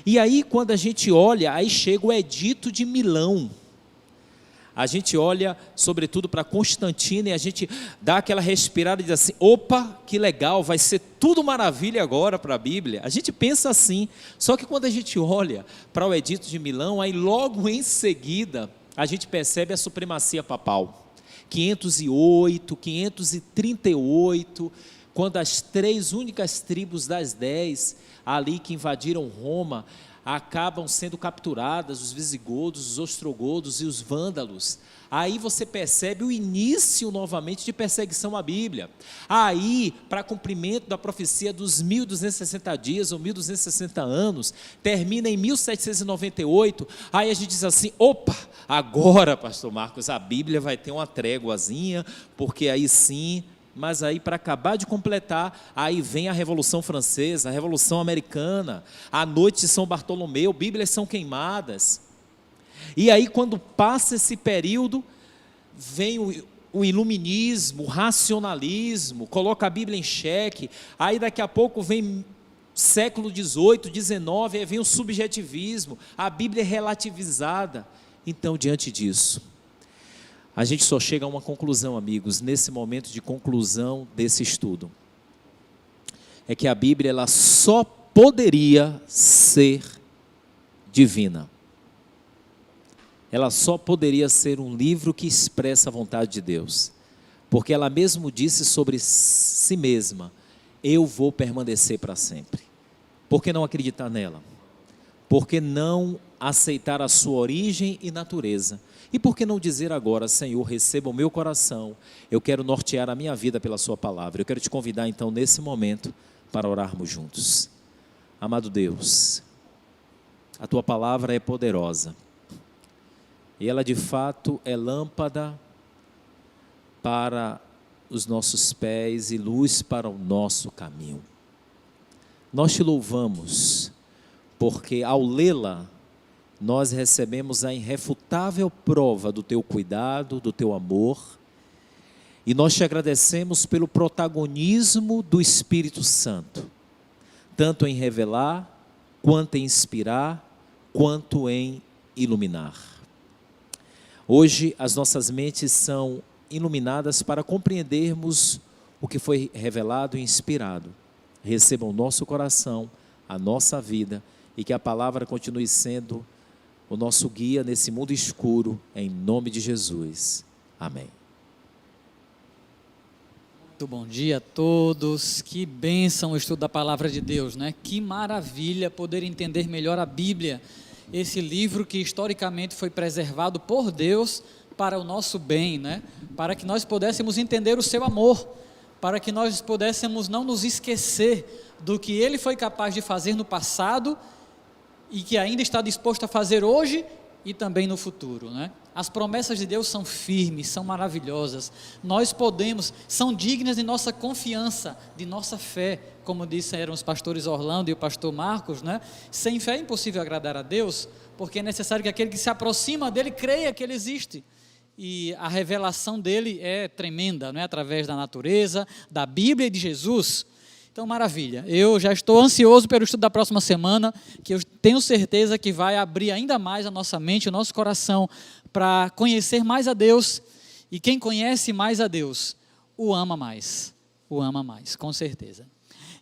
E aí, quando a gente olha, aí chega o Edito de Milão. A gente olha, sobretudo, para Constantino e a gente dá aquela respirada e diz assim, opa, que legal, vai ser tudo maravilha agora para a Bíblia. A gente pensa assim, só que quando a gente olha para o Edito de Milão, aí logo em seguida, a gente percebe a supremacia papal. 508, 538, quando as 3 únicas tribos das 10 ali que invadiram Roma acabam sendo capturadas, os visigodos, os ostrogodos e os vândalos. Aí você percebe o início novamente de perseguição à Bíblia. Aí, para cumprimento da profecia dos 1260 dias ou 1260 anos, termina em 1798, aí a gente diz assim, opa, agora, pastor Marcos, a Bíblia vai ter uma tréguazinha, porque aí sim... Mas aí, para acabar de completar, aí vem a Revolução Francesa, a Revolução Americana, a Noite de São Bartolomeu, Bíblias são queimadas. E aí, quando passa esse período, vem o iluminismo, o racionalismo, coloca a Bíblia em xeque. Aí, daqui a pouco, vem século XVIII, XIX, aí vem o subjetivismo, a Bíblia é relativizada. Então, diante disso, a gente só chega a uma conclusão, amigos, nesse momento de conclusão desse estudo. É que a Bíblia ela só poderia ser divina. Ela só poderia ser um livro que expressa a vontade de Deus. Porque ela mesmo disse sobre si mesma, eu vou permanecer para sempre. Por que não acreditar nela? Por que não aceitar a sua origem e natureza? E por que não dizer agora, Senhor, receba o meu coração, eu quero nortear a minha vida pela sua palavra. Eu quero te convidar então nesse momento para orarmos juntos. Amado Deus, a tua palavra é poderosa e ela de fato é lâmpada para os nossos pés e luz para o nosso caminho. Nós te louvamos porque ao lê-la nós recebemos a irrefutável prova do teu cuidado, do teu amor, e nós te agradecemos pelo protagonismo do Espírito Santo, tanto em revelar, quanto em inspirar, quanto em iluminar. Hoje as nossas mentes são iluminadas para compreendermos o que foi revelado e inspirado. Receba o nosso coração, a nossa vida, e que a palavra continue sendo o nosso guia nesse mundo escuro, em nome de Jesus. Amém. Muito bom dia a todos, que bênção o estudo da palavra de Deus, né? Que maravilha poder entender melhor a Bíblia, esse livro que historicamente foi preservado por Deus para o nosso bem, né? Para que nós pudéssemos entender o seu amor, para que nós pudéssemos não nos esquecer do que Ele foi capaz de fazer no passado e que ainda está disposto a fazer hoje e também no futuro, né? As promessas de Deus são firmes, são maravilhosas, nós podemos, são dignas de nossa confiança, de nossa fé, como disseram os pastores Orlando e o pastor Marcos, né? Sem fé é impossível agradar a Deus, porque é necessário que aquele que se aproxima dele creia que ele existe, e a revelação dele é tremenda, né? Através da natureza, da Bíblia e de Jesus. Então, maravilha, eu já estou ansioso pelo estudo da próxima semana, que eu tenho certeza que vai abrir ainda mais a nossa mente, o nosso coração, para conhecer mais a Deus, e quem conhece mais a Deus, o ama mais, com certeza.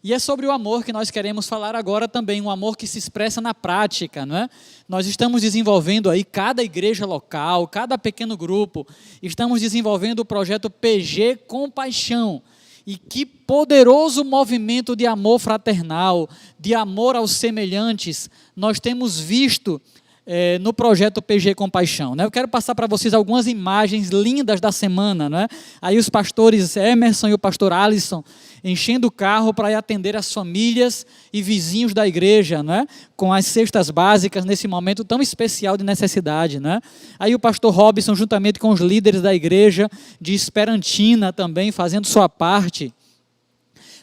E é sobre o amor que nós queremos falar agora também, um amor que se expressa na prática, não é? Nós estamos desenvolvendo aí, cada igreja local, cada pequeno grupo, estamos desenvolvendo o projeto PG Compaixão. E que poderoso movimento de amor fraternal, de amor aos semelhantes, nós temos visto no projeto PG Compaixão, né? Eu quero passar para vocês algumas imagens lindas da semana, né? Aí os pastores Emerson e o pastor Alisson enchendo o carro para ir atender as famílias e vizinhos da igreja, né? Com as cestas básicas nesse momento tão especial de necessidade, né? Aí o pastor Robson juntamente com os líderes da igreja de Esperantina também fazendo sua parte.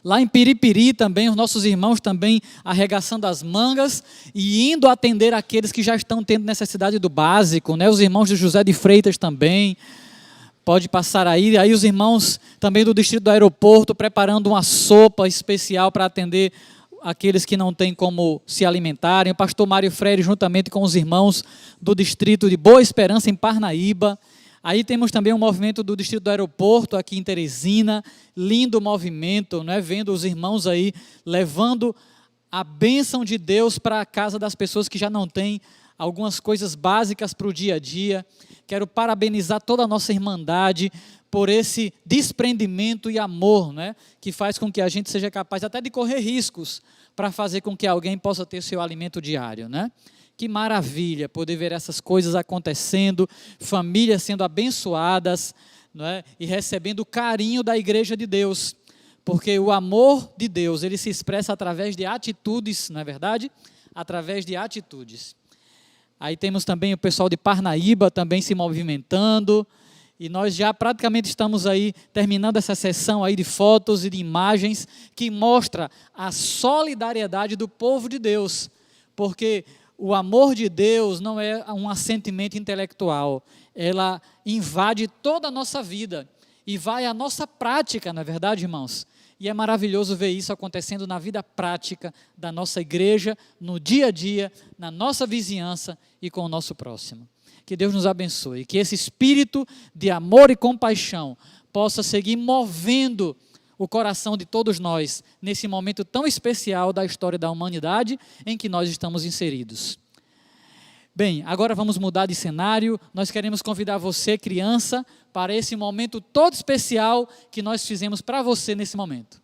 Lá em Piripiri também, os nossos irmãos também arregaçando as mangas e indo atender aqueles que já estão tendo necessidade do básico, né? Os irmãos de José de Freitas também. Pode passar aí. Aí os irmãos também do distrito do aeroporto preparando uma sopa especial para atender aqueles que não têm como se alimentarem. O pastor Mário Freire, juntamente com os irmãos do distrito de Boa Esperança, em Parnaíba. Aí temos também um movimento do distrito do aeroporto, aqui em Teresina. Lindo movimento, né? Vendo os irmãos aí levando a bênção de Deus para a casa das pessoas que já não têm algumas coisas básicas para o dia a dia. Quero parabenizar toda a nossa irmandade por esse desprendimento e amor, né, que faz com que a gente seja capaz até de correr riscos para fazer com que alguém possa ter seu alimento diário, né? Que maravilha poder ver essas coisas acontecendo, famílias sendo abençoadas, né, e recebendo o carinho da igreja de Deus, porque o amor de Deus, ele se expressa através de atitudes, não é verdade? Através de atitudes. Aí temos também o pessoal de Parnaíba também se movimentando, e nós já praticamente estamos aí terminando essa sessão aí de fotos e de imagens que mostra a solidariedade do povo de Deus, porque o amor de Deus não é um assentimento intelectual, ela invade toda a nossa vida e vai à nossa prática, não é verdade, irmãos? E é maravilhoso ver isso acontecendo na vida prática da nossa igreja, no dia a dia, na nossa vizinhança e com o nosso próximo. Que Deus nos abençoe, que esse espírito de amor e compaixão possa seguir movendo o coração de todos nós nesse momento tão especial da história da humanidade em que nós estamos inseridos. Bem, agora vamos mudar de cenário. Nós queremos convidar você, criança, para esse momento todo especial que nós fizemos para você nesse momento.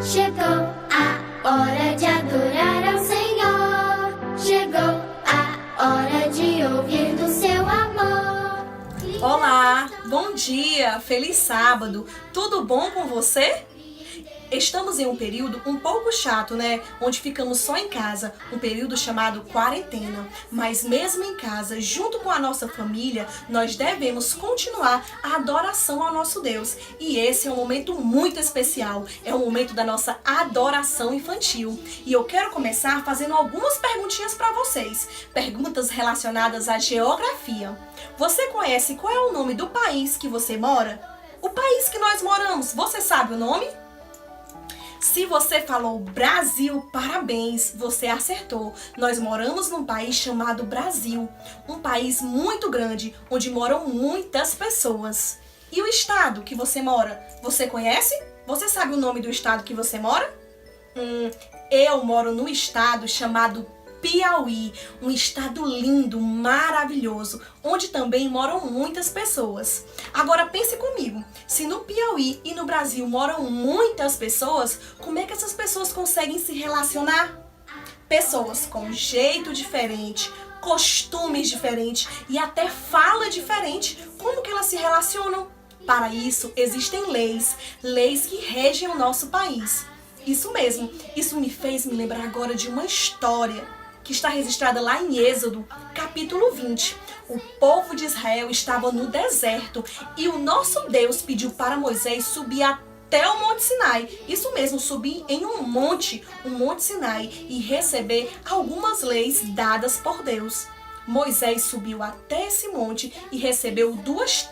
Chegou a hora de adorar ao Senhor. Chegou a hora de ouvir do seu amor. Olá, bom dia, feliz sábado. Tudo bom com você? Estamos em um período um pouco chato, né? Onde ficamos só em casa, um período chamado quarentena. Mas mesmo em casa, junto com a nossa família, nós devemos continuar a adoração ao nosso Deus. E esse é um momento muito especial, é o momento da nossa adoração infantil. E eu quero começar fazendo algumas perguntinhas para vocês, perguntas relacionadas à geografia. Você conhece qual é o nome do país que você mora? O país que nós moramos, você sabe o nome? Se você falou Brasil, parabéns, você acertou. Nós moramos num país chamado Brasil, um país muito grande, onde moram muitas pessoas. E o estado que você mora, você conhece? Você sabe o nome do estado que você mora? Eu moro num estado chamado Piauí, um estado lindo, maravilhoso, onde também moram muitas pessoas. Agora pense comigo, se no Piauí e no Brasil moram muitas pessoas, como é que essas pessoas conseguem se relacionar? Pessoas com jeito diferente, costumes diferentes e até fala diferente, como que elas se relacionam? Para isso existem leis que regem o nosso país. Isso mesmo, isso me fez me lembrar agora de uma história que está registrada lá em Êxodo, capítulo 20. O povo de Israel estava no deserto e o nosso Deus pediu para Moisés subir até o Monte Sinai. Isso mesmo, subir em um monte, o Monte Sinai, e receber algumas leis dadas por Deus. Moisés subiu até esse monte e recebeu 2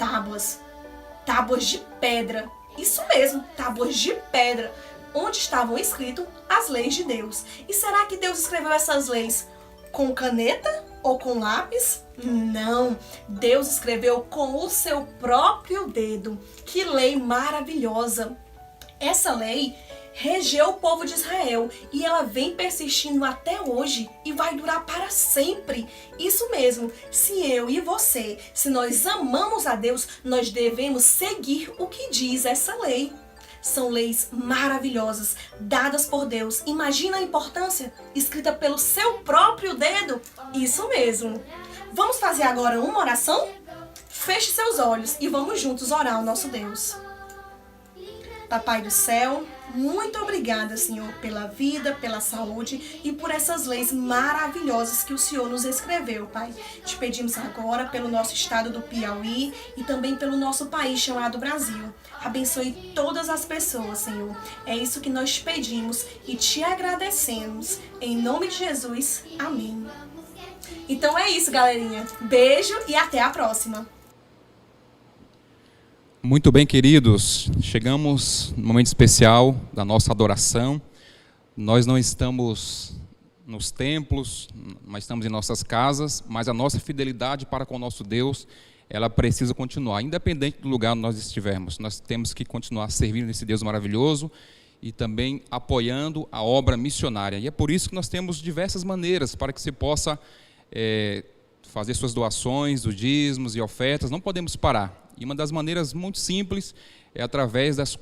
tábuas de pedra. Isso mesmo, tábuas de pedra, onde estavam escritas as leis de Deus. E será que Deus escreveu essas leis com caneta ou com lápis? Não, Deus escreveu com o seu próprio dedo. Que lei maravilhosa! Essa lei regeu o povo de Israel e ela vem persistindo até hoje e vai durar para sempre. Isso mesmo, se eu e você, se nós amamos a Deus, nós devemos seguir o que diz essa lei. São leis maravilhosas, dadas por Deus. Imagina a importância, escrita pelo seu próprio dedo. Isso mesmo. Vamos fazer agora uma oração? Feche seus olhos e vamos juntos orar ao nosso Deus. Papai do céu, muito obrigada, Senhor, pela vida, pela saúde e por essas leis maravilhosas que o Senhor nos escreveu, Pai. Te pedimos agora pelo nosso estado do Piauí e também pelo nosso país chamado Brasil. Abençoe todas as pessoas, Senhor. É isso que nós te pedimos e te agradecemos. Em nome de Jesus, amém. Então é isso, galerinha. Beijo e até a próxima. Muito bem, queridos, chegamos no momento especial da nossa adoração. Nós não estamos nos templos, mas estamos em nossas casas, mas a nossa fidelidade para com o nosso Deus, ela precisa continuar, independente do lugar onde nós estivermos. Nós temos que continuar servindo esse Deus maravilhoso e também apoiando a obra missionária. E é por isso que nós temos diversas maneiras para que você possa fazer suas doações, os dízimos e ofertas. Não podemos parar. E uma das maneiras muito simples é através das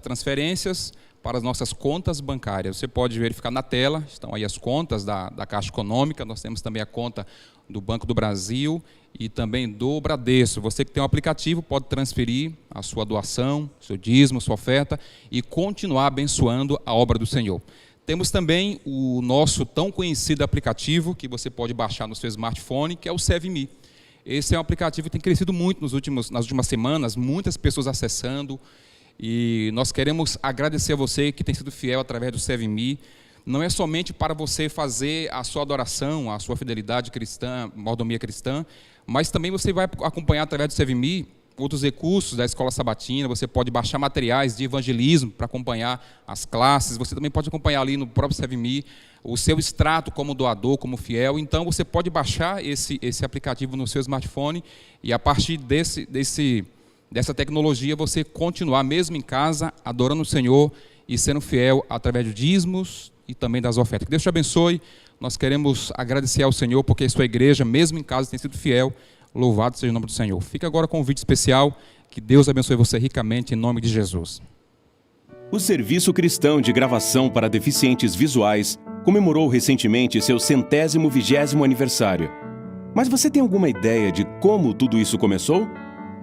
transferências para as nossas contas bancárias. Você pode verificar na tela, estão aí as contas da Caixa Econômica, nós temos também a conta do Banco do Brasil e também do Bradesco. Você que tem um aplicativo pode transferir a sua doação, seu dízimo, sua oferta e continuar abençoando a obra do Senhor. Temos também o nosso tão conhecido aplicativo que você pode baixar no seu smartphone, que é o ServeMe. Esse é um aplicativo que tem crescido muito nas últimas semanas, muitas pessoas acessando, e nós queremos agradecer a você que tem sido fiel através do ServeMe. Não é somente para você fazer a sua adoração, a sua fidelidade cristã, mordomia cristã, mas também você vai acompanhar através do ServeMe outros recursos da Escola Sabatina. Você pode baixar materiais de evangelismo para acompanhar as classes. Você também pode acompanhar ali no próprio ServeMe o seu extrato como doador, como fiel. Então, você pode baixar esse aplicativo no seu smartphone e, a partir dessa tecnologia, você continuar, mesmo em casa, adorando o Senhor e sendo fiel através de dízimos e também das ofertas. Que Deus te abençoe. Nós queremos agradecer ao Senhor, porque a sua igreja, mesmo em casa, tem sido fiel. Louvado seja o nome do Senhor. Fica agora com um vídeo especial. Que Deus abençoe você ricamente, em nome de Jesus. O Serviço Cristão de Gravação para Deficientes Visuais comemorou recentemente seu 120º aniversário. Mas você tem alguma ideia de como tudo isso começou?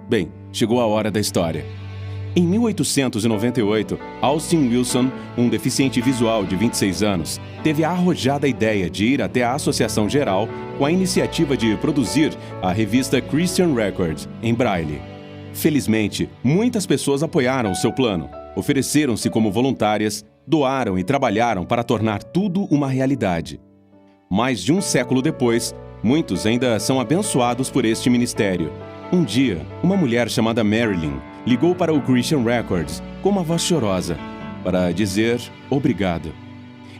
Bem, chegou a hora da história. Em 1898, Austin Wilson, um deficiente visual de 26 anos, teve a arrojada ideia de ir até a Associação Geral com a iniciativa de produzir a revista Christian Record, em Braille. Felizmente, muitas pessoas apoiaram o seu plano, ofereceram-se como voluntárias, doaram e trabalharam para tornar tudo uma realidade. Mais de um século depois, muitos ainda são abençoados por este ministério. Um dia, uma mulher chamada Marilyn ligou para o Christian Records com uma voz chorosa para dizer obrigado.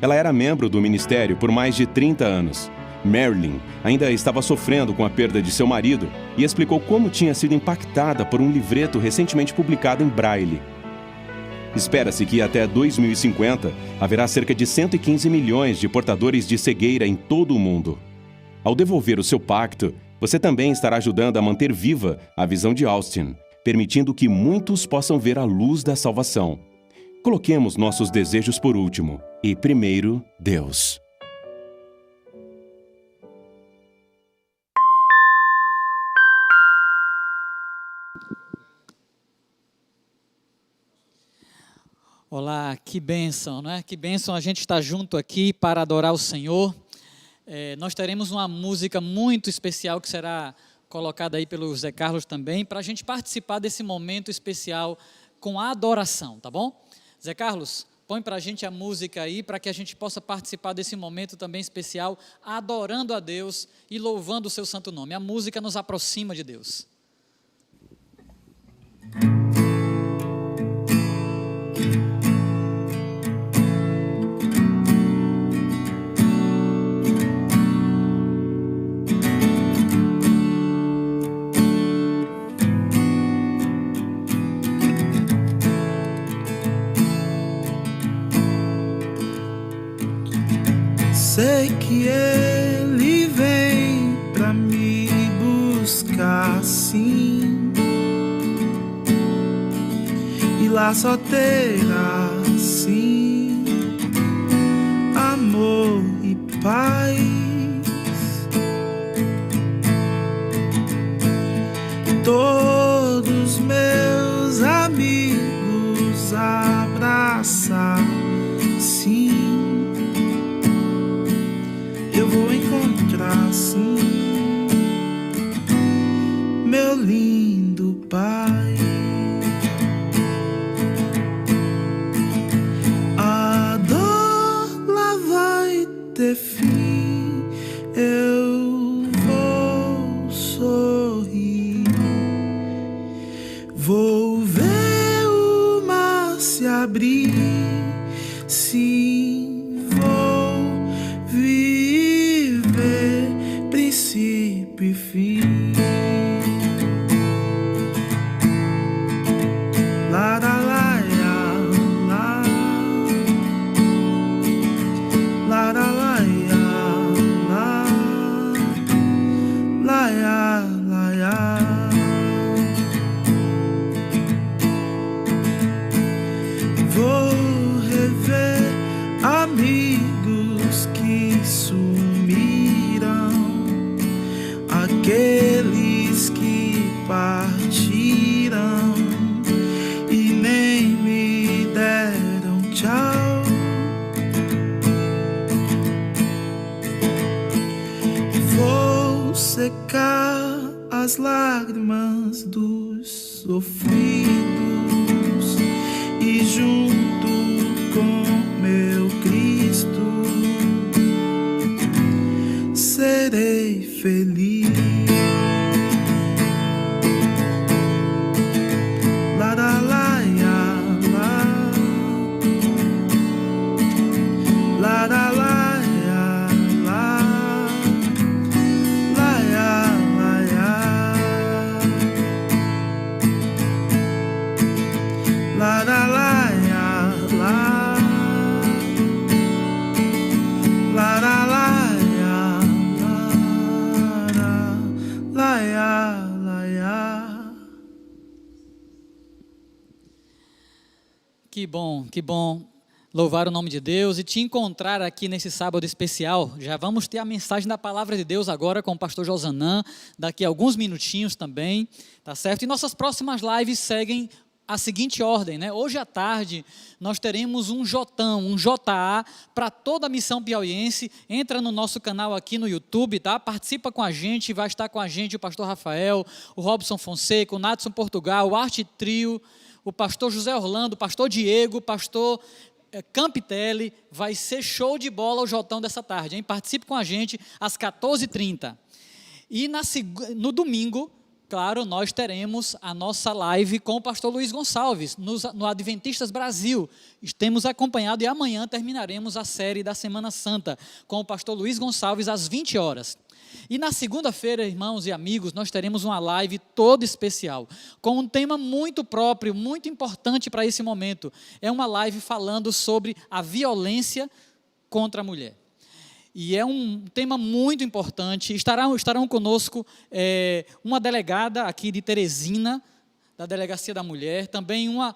Ela era membro do ministério por mais de 30 anos. Marilyn ainda estava sofrendo com a perda de seu marido e explicou como tinha sido impactada por um livreto recentemente publicado em Braille. Espera-se que até 2050 haverá cerca de 115 milhões de portadores de cegueira em todo o mundo. Ao devolver o seu pacto, você também estará ajudando a manter viva a visão de Austin, permitindo que muitos possam ver a luz da salvação. Coloquemos nossos desejos por último e primeiro Deus. Olá, que bênção, não é? Que bênção a gente estar junto aqui para adorar o Senhor. Nós teremos uma música muito especial que será colocada aí pelo Zé Carlos também, para a gente participar desse momento especial com a adoração, tá bom? Zé Carlos, põe para a gente a música aí, para que a gente possa participar desse momento também especial, adorando a Deus e louvando o seu santo nome. A música nos aproxima de Deus. Sei que Ele vem pra me buscar, sim, e lá só terá, sim, amor e paz. Todos meus amigos nos abraçar. Sim, eu vou encontrar, sim, meu lindo Pai. A dor lá vai ter fim, eu vou sorrir, vou ver o mar se abrir, sim, vou viver princípio e fim. La la la ya, la la la la ya, la ya, la ya. Vou rever amigos que sumiram, aqueles que partiram e nem me deram tchau. Vou secar as lágrimas dos sofridos e junto com meu Cristo serei feliz. La la la ya, la la la ya, la ya, la ya, la la la ya, la la la ya, la ya, la ya. Que bom louvar o nome de Deus e te encontrar aqui nesse sábado especial. Já vamos ter a mensagem da palavra de Deus agora com o pastor Josanã, daqui a alguns minutinhos também, tá certo? E nossas próximas lives seguem a seguinte ordem, né? Hoje à tarde nós teremos um Jotão, um JA para toda a missão piauiense. Entra no nosso canal aqui no YouTube, tá? Participa com a gente, vai estar com a gente o pastor Rafael, o Robson Fonseca, o Natson Portugal, o Arte Trio, o pastor José Orlando, o pastor Diego, o pastor Campitelli. Vai ser show de bola o Jotão dessa tarde, hein? Participe com a gente às 14h30. E no domingo, claro, nós teremos a nossa live com o pastor Luiz Gonçalves, no Adventistas Brasil. Temos acompanhado e amanhã terminaremos a série da Semana Santa com o pastor Luiz Gonçalves às 20 horas. E na segunda-feira, irmãos e amigos, nós teremos uma live toda especial, com um tema muito próprio, muito importante para esse momento. É uma live falando sobre a violência contra a mulher. E é um tema muito importante. Estarão conosco uma delegada aqui de Teresina, da Delegacia da Mulher, também uma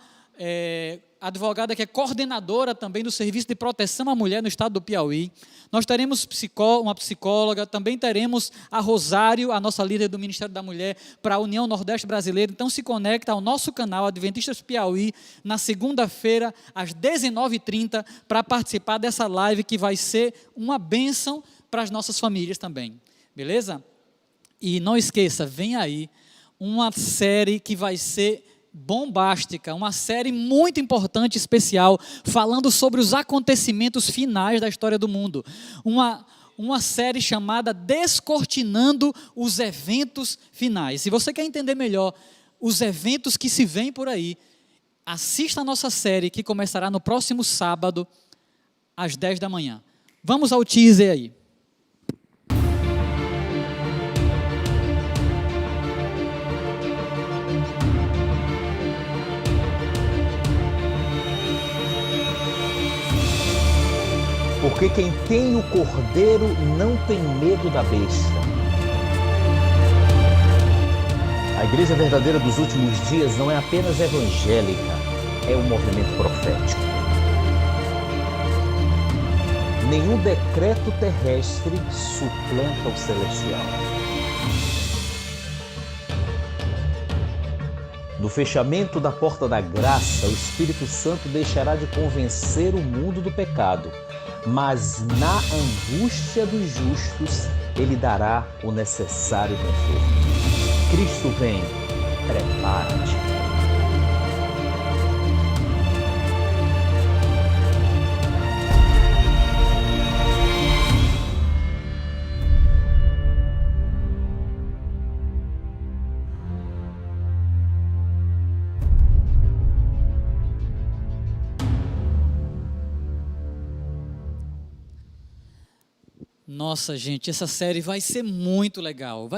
advogada que é coordenadora também do Serviço de Proteção à Mulher no estado do Piauí. Nós teremos uma psicóloga, também teremos a Rosário, a nossa líder do Ministério da Mulher para a União Nordeste Brasileira. Então se conecta ao nosso canal Adventistas Piauí na segunda-feira às 19h30 para participar dessa live que vai ser uma bênção para as nossas famílias também, beleza? E não esqueça, vem aí uma série que vai ser bombástica, uma série muito importante, especial, falando sobre os acontecimentos finais da história do mundo. Uma série chamada Descortinando os Eventos Finais. Se você quer entender melhor os eventos que se vêm por aí, assista a nossa série que começará no próximo sábado, às 10 da manhã. Vamos ao teaser aí. Porque quem tem o cordeiro não tem medo da besta. A igreja verdadeira dos últimos dias não é apenas evangélica, é um movimento profético. Nenhum decreto terrestre suplanta o celestial. No fechamento da porta da graça, o Espírito Santo deixará de convencer o mundo do pecado, mas na angústia dos justos, ele dará o necessário conforto. Cristo vem, prepara-te. Nossa, gente, essa série vai ser muito legal,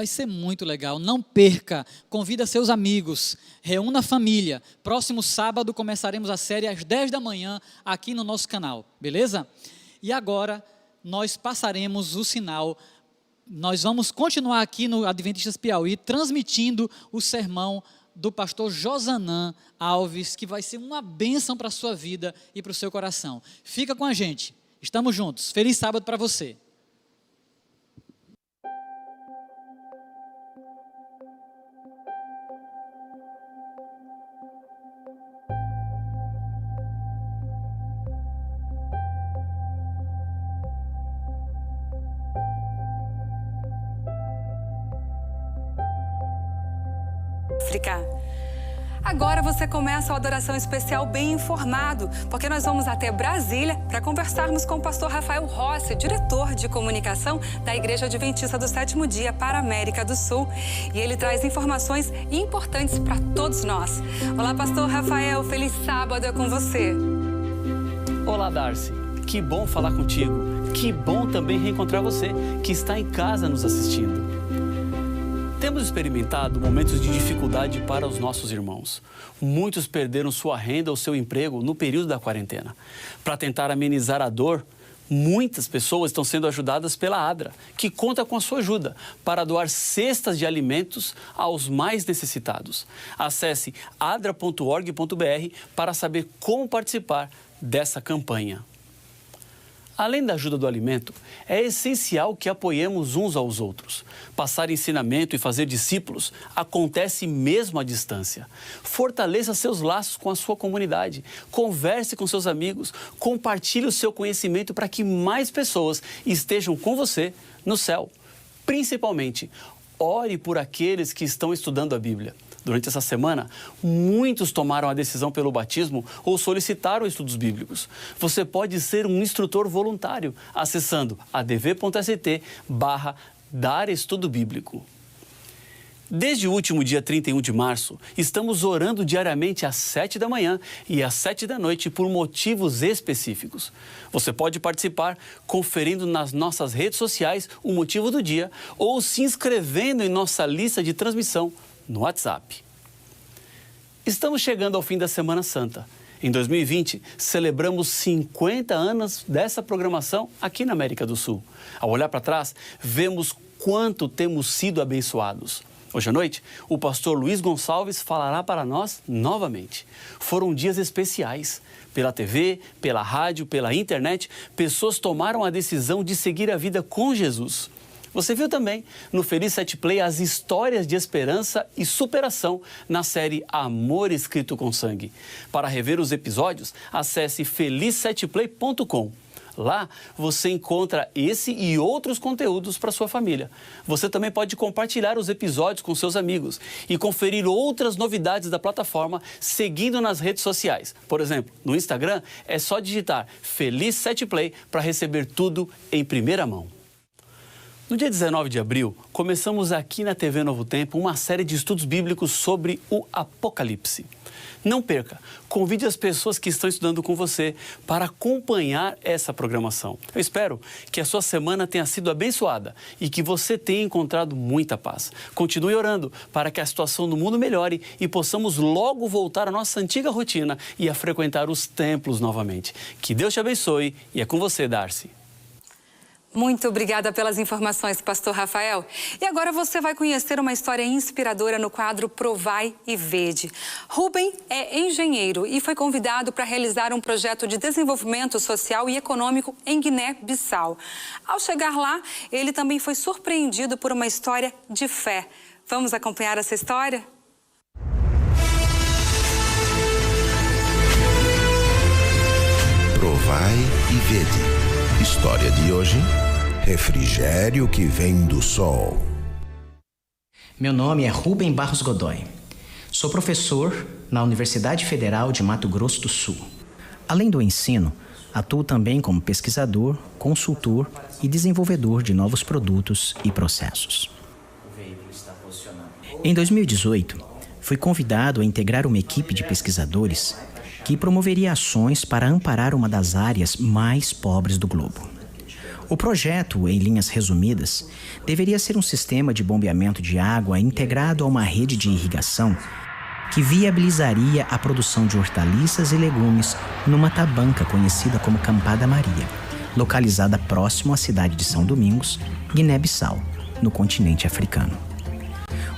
não perca, convida seus amigos, reúna a família. Próximo sábado começaremos a série às 10 da manhã aqui no nosso canal, beleza? E agora nós passaremos o sinal, nós vamos continuar aqui no Adventistas Piauí, transmitindo o sermão do pastor Josanã Alves, que vai ser uma bênção para a sua vida e para o seu coração. Fica com a gente, estamos juntos, feliz sábado para você. Agora você começa a adoração especial bem informado, porque nós vamos até Brasília para conversarmos com o pastor Rafael Rossi, diretor de comunicação da Igreja Adventista do Sétimo Dia para a América do Sul. E ele traz informações importantes para todos nós. Olá, pastor Rafael, feliz sábado, é com você. Olá, Darcy, que bom falar contigo. Que bom também reencontrar você, que está em casa nos assistindo. Temos experimentado momentos de dificuldade para os nossos irmãos. Muitos perderam sua renda ou seu emprego no período da quarentena. Para tentar amenizar a dor, muitas pessoas estão sendo ajudadas pela ADRA, que conta com a sua ajuda para doar cestas de alimentos aos mais necessitados. Acesse adra.org.br para saber como participar dessa campanha. Além da ajuda do alimento, é essencial que apoiemos uns aos outros. Passar ensinamento e fazer discípulos acontece mesmo à distância. Fortaleça seus laços com a sua comunidade. Converse com seus amigos. Compartilhe o seu conhecimento para que mais pessoas estejam com você no céu. Principalmente, ore por aqueles que estão estudando a Bíblia. Durante essa semana, muitos tomaram a decisão pelo batismo ou solicitaram estudos bíblicos. Você pode ser um instrutor voluntário acessando adv.st/dar estudo bíblico. Desde o último dia 31 de março, estamos orando diariamente às 7 da manhã e às 7 da noite por motivos específicos. Você pode participar conferindo nas nossas redes sociais o motivo do dia ou se inscrevendo em nossa lista de transmissão no WhatsApp. Estamos chegando ao fim da Semana Santa. Em 2020, celebramos 50 anos dessa programação aqui na América do Sul. Ao olhar para trás, vemos quanto temos sido abençoados. Hoje à noite, o pastor Luiz Gonçalves falará para nós novamente. Foram dias especiais. Pela TV, pela rádio, pela internet, pessoas tomaram a decisão de seguir a vida com Jesus. Você viu também no Feliz 7 Play as histórias de esperança e superação na série Amor Escrito com Sangue. Para rever os episódios, acesse feliz7play.com. Lá você encontra esse e outros conteúdos para sua família. Você também pode compartilhar os episódios com seus amigos e conferir outras novidades da plataforma seguindo nas redes sociais. Por exemplo, no Instagram é só digitar Feliz 7 Play para receber tudo em primeira mão. No dia 19 de abril, começamos aqui na TV Novo Tempo uma série de estudos bíblicos sobre o Apocalipse. Não perca, convide as pessoas que estão estudando com você para acompanhar essa programação. Eu espero que a sua semana tenha sido abençoada e que você tenha encontrado muita paz. Continue orando para que a situação do mundo melhore e possamos logo voltar à nossa antiga rotina e a frequentar os templos novamente. Que Deus te abençoe e é com você, Darcy. Muito obrigada pelas informações, pastor Rafael. E agora você vai conhecer uma história inspiradora no quadro Provai e Vede. Rubem é engenheiro e foi convidado para realizar um projeto de desenvolvimento social e econômico em Guiné-Bissau. Ao chegar lá, ele também foi surpreendido por uma história de fé. Vamos acompanhar essa história? Provai e vede. História de hoje: refrigério que vem do sol. Meu nome é Rubem Barros Godoy. Sou professor na Universidade Federal de Mato Grosso do Sul. Além do ensino, atuo também como pesquisador, consultor e desenvolvedor de novos produtos e processos. Em 2018, fui convidado a integrar uma equipe de pesquisadores que promoveria ações para amparar uma das áreas mais pobres do globo. O projeto, em linhas resumidas, deveria ser um sistema de bombeamento de água integrado a uma rede de irrigação que viabilizaria a produção de hortaliças e legumes numa tabanca conhecida como Campada Maria, localizada próximo à cidade de São Domingos, Guiné-Bissau, no continente africano.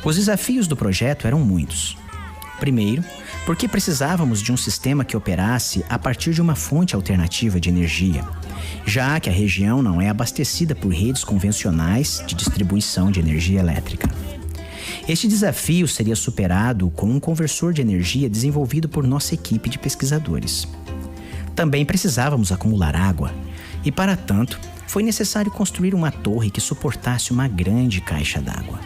Os desafios do projeto eram muitos. Primeiro, porque precisávamos de um sistema que operasse a partir de uma fonte alternativa de energia, já que a região não é abastecida por redes convencionais de distribuição de energia elétrica. Este desafio seria superado com um conversor de energia desenvolvido por nossa equipe de pesquisadores. Também precisávamos acumular água e, para tanto, foi necessário construir uma torre que suportasse uma grande caixa d'água.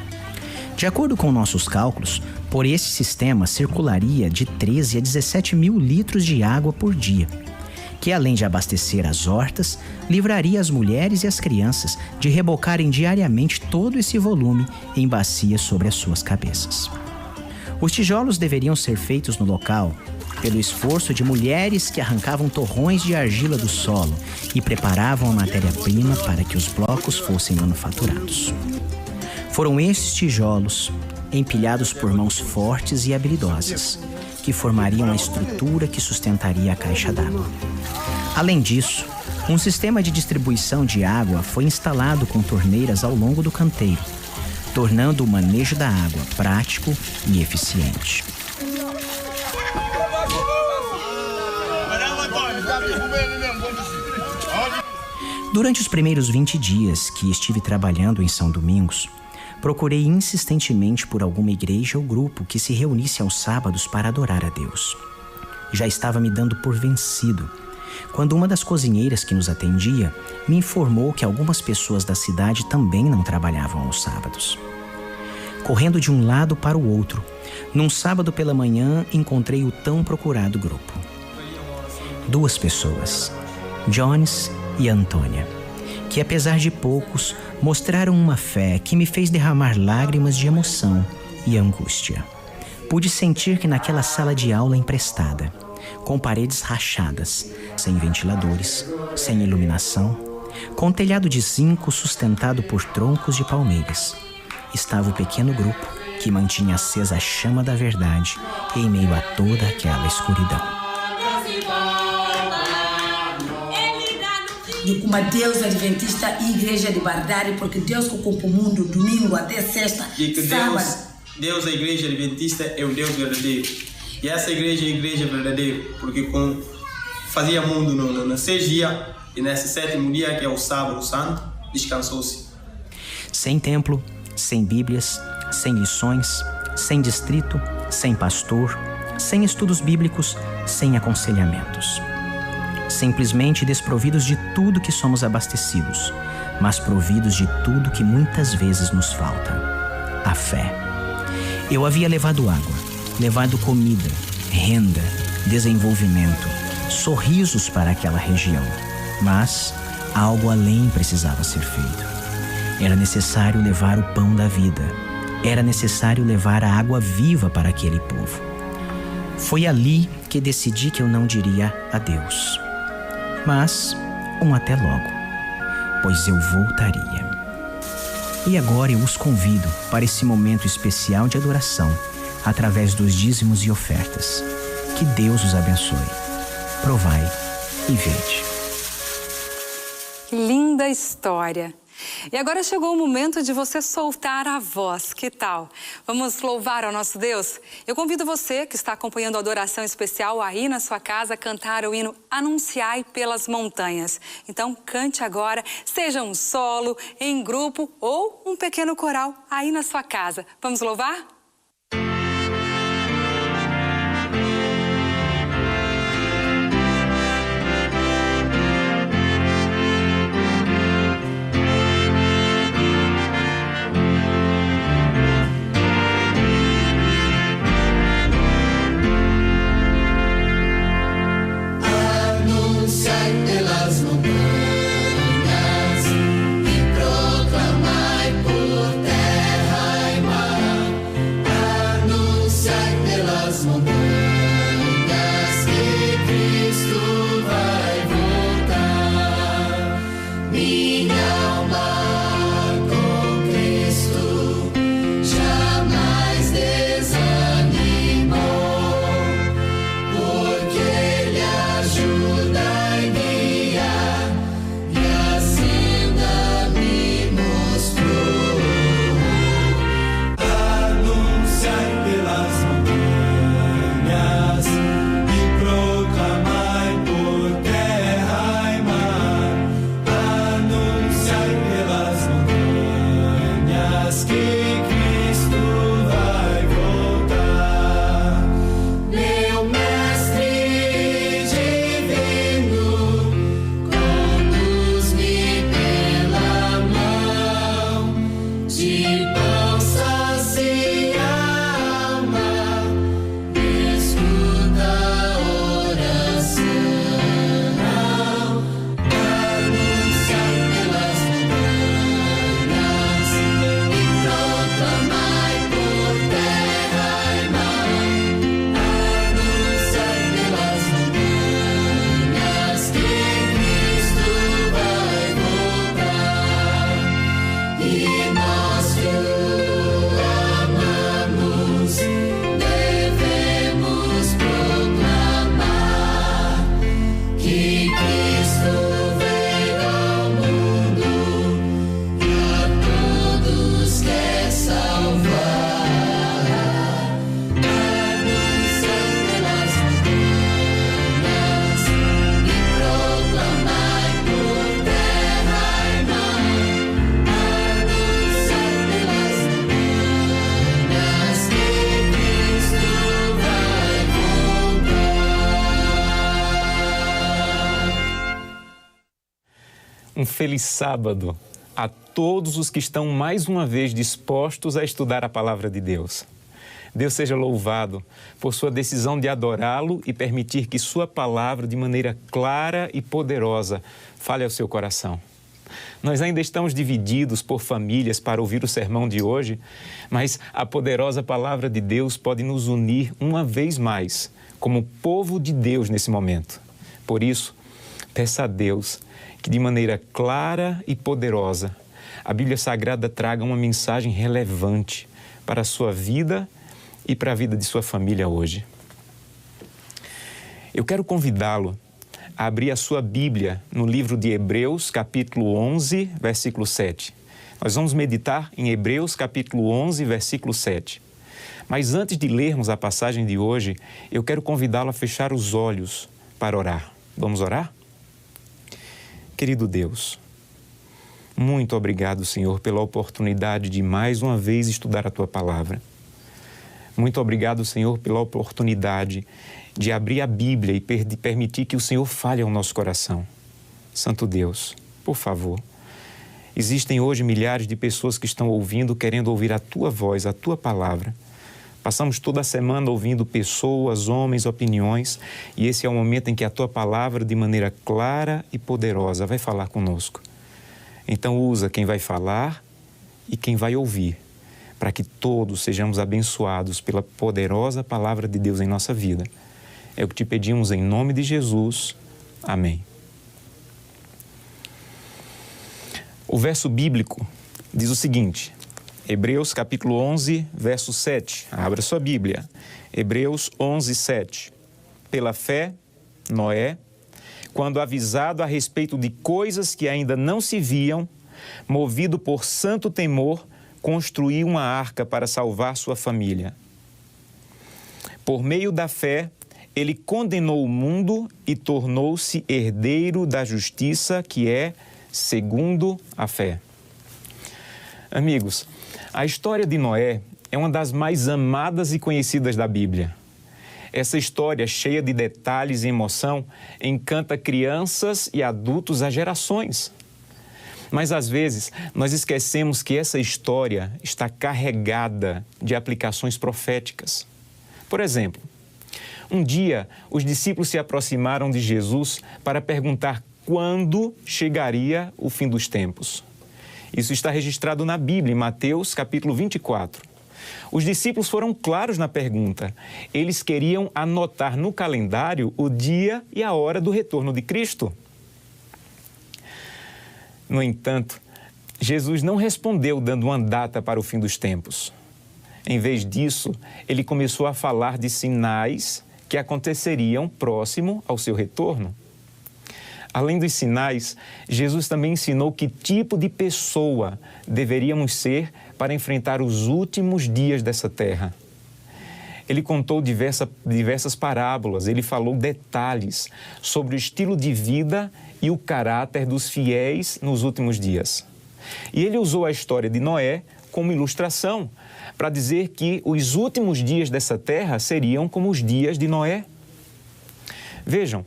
De acordo com nossos cálculos, por esse sistema circularia de 13 a 17 mil litros de água por dia, que além de abastecer as hortas, livraria as mulheres e as crianças de rebocarem diariamente todo esse volume em bacias sobre as suas cabeças. Os tijolos deveriam ser feitos no local pelo esforço de mulheres que arrancavam torrões de argila do solo e preparavam a matéria-prima para que os blocos fossem manufaturados. Foram esses tijolos, empilhados por mãos fortes e habilidosas, que formariam a estrutura que sustentaria a caixa d'água. Além disso, um sistema de distribuição de água foi instalado com torneiras ao longo do canteiro, tornando o manejo da água prático e eficiente. Durante os primeiros 20 dias que estive trabalhando em São Domingos, procurei insistentemente por alguma igreja ou grupo que se reunisse aos sábados para adorar a Deus. Já estava me dando por vencido, quando uma das cozinheiras que nos atendia me informou que algumas pessoas da cidade também não trabalhavam aos sábados. Correndo de um lado para o outro, num sábado pela manhã encontrei o tão procurado grupo. 2 pessoas, Jones e Antônia, que apesar de poucos, mostraram uma fé que me fez derramar lágrimas de emoção e angústia. Pude sentir que naquela sala de aula emprestada, com paredes rachadas, sem ventiladores, sem iluminação, com telhado de zinco sustentado por troncos de palmeiras, estava o pequeno grupo que mantinha acesa a chama da verdade em meio a toda aquela escuridão. De como Deus adventista e igreja de Bardari, porque Deus que ocupa o mundo domingo até sexta, sábado. Deus, a igreja adventista é o Deus verdadeiro. E essa igreja é a igreja verdadeira, porque fazia mundo no 6 dias e nesse 7º dia, que é o sábado santo, descansou-se. Sem templo, sem bíblias, sem lições, sem distrito, sem pastor, sem estudos bíblicos, sem aconselhamentos. Simplesmente desprovidos de tudo que somos abastecidos, mas providos de tudo que muitas vezes nos falta: a fé. Eu havia levado água, levado comida, renda, desenvolvimento, sorrisos para aquela região, mas algo além precisava ser feito. Era necessário levar o pão da vida, era necessário levar a água viva para aquele povo. Foi ali que decidi que eu não diria adeus, mas um até logo, pois eu voltaria. E agora eu os convido para esse momento especial de adoração, através dos dízimos e ofertas. Que Deus os abençoe. Provai e vede. Que linda história! E agora chegou o momento de você soltar a voz, que tal? Vamos louvar ao nosso Deus? Eu convido você que está acompanhando a adoração especial aí na sua casa a cantar o hino Anunciai pelas Montanhas. Então cante agora, seja um solo, em grupo ou um pequeno coral aí na sua casa. Vamos louvar? Um feliz sábado a todos os que estão mais uma vez dispostos a estudar a palavra de Deus. Deus seja louvado por sua decisão de adorá-lo e permitir que sua palavra, de maneira clara e poderosa, fale ao seu coração. Nós ainda estamos divididos por famílias para ouvir o sermão de hoje, mas a poderosa palavra de Deus pode nos unir uma vez mais, como povo de Deus nesse momento. Por isso, peça a Deus que de maneira clara e poderosa a Bíblia Sagrada traga uma mensagem relevante para a sua vida e para a vida de sua família hoje. Eu quero convidá-lo a abrir a sua Bíblia no livro de Hebreus, capítulo 11, versículo 7. Nós vamos meditar em Hebreus, capítulo 11, versículo 7. Mas antes de lermos a passagem de hoje, eu quero convidá-lo a fechar os olhos para orar. Vamos orar? Querido Deus, muito obrigado, Senhor, pela oportunidade de mais uma vez estudar a Tua Palavra. Muito obrigado, Senhor, pela oportunidade de abrir a Bíblia e de permitir que o Senhor fale ao nosso coração. Santo Deus, por favor, existem hoje milhares de pessoas que estão ouvindo, querendo ouvir a Tua voz, a Tua Palavra. Passamos toda a semana ouvindo pessoas, homens, opiniões, e esse é o momento em que a Tua Palavra, de maneira clara e poderosa, vai falar conosco. Então usa quem vai falar e quem vai ouvir, para que todos sejamos abençoados pela poderosa Palavra de Deus em nossa vida. É o que te pedimos em nome de Jesus. Amém. O verso bíblico diz o seguinte, Hebreus capítulo 11, verso 7. Abra sua Bíblia. Hebreus 11, 7. Pela fé, Noé, quando avisado a respeito de coisas que ainda não se viam, movido por santo temor, construiu uma arca para salvar sua família. Por meio da fé, ele condenou o mundo e tornou-se herdeiro da justiça, que é segundo a fé. Amigos, a história de Noé é uma das mais amadas e conhecidas da Bíblia. Essa história, cheia de detalhes e emoção, encanta crianças e adultos há gerações. Mas, às vezes, nós esquecemos que essa história está carregada de aplicações proféticas. Por exemplo, um dia, os discípulos se aproximaram de Jesus para perguntar quando chegaria o fim dos tempos. Isso está registrado na Bíblia, em Mateus, capítulo 24. Os discípulos foram claros na pergunta. Eles queriam anotar no calendário o dia e a hora do retorno de Cristo. No entanto, Jesus não respondeu dando uma data para o fim dos tempos. Em vez disso, ele começou a falar de sinais que aconteceriam próximo ao seu retorno. Além dos sinais, Jesus também ensinou que tipo de pessoa deveríamos ser para enfrentar os últimos dias dessa terra. Ele contou diversas parábolas, ele falou detalhes sobre o estilo de vida e o caráter dos fiéis nos últimos dias. E ele usou a história de Noé como ilustração para dizer que os últimos dias dessa terra seriam como os dias de Noé. Vejam,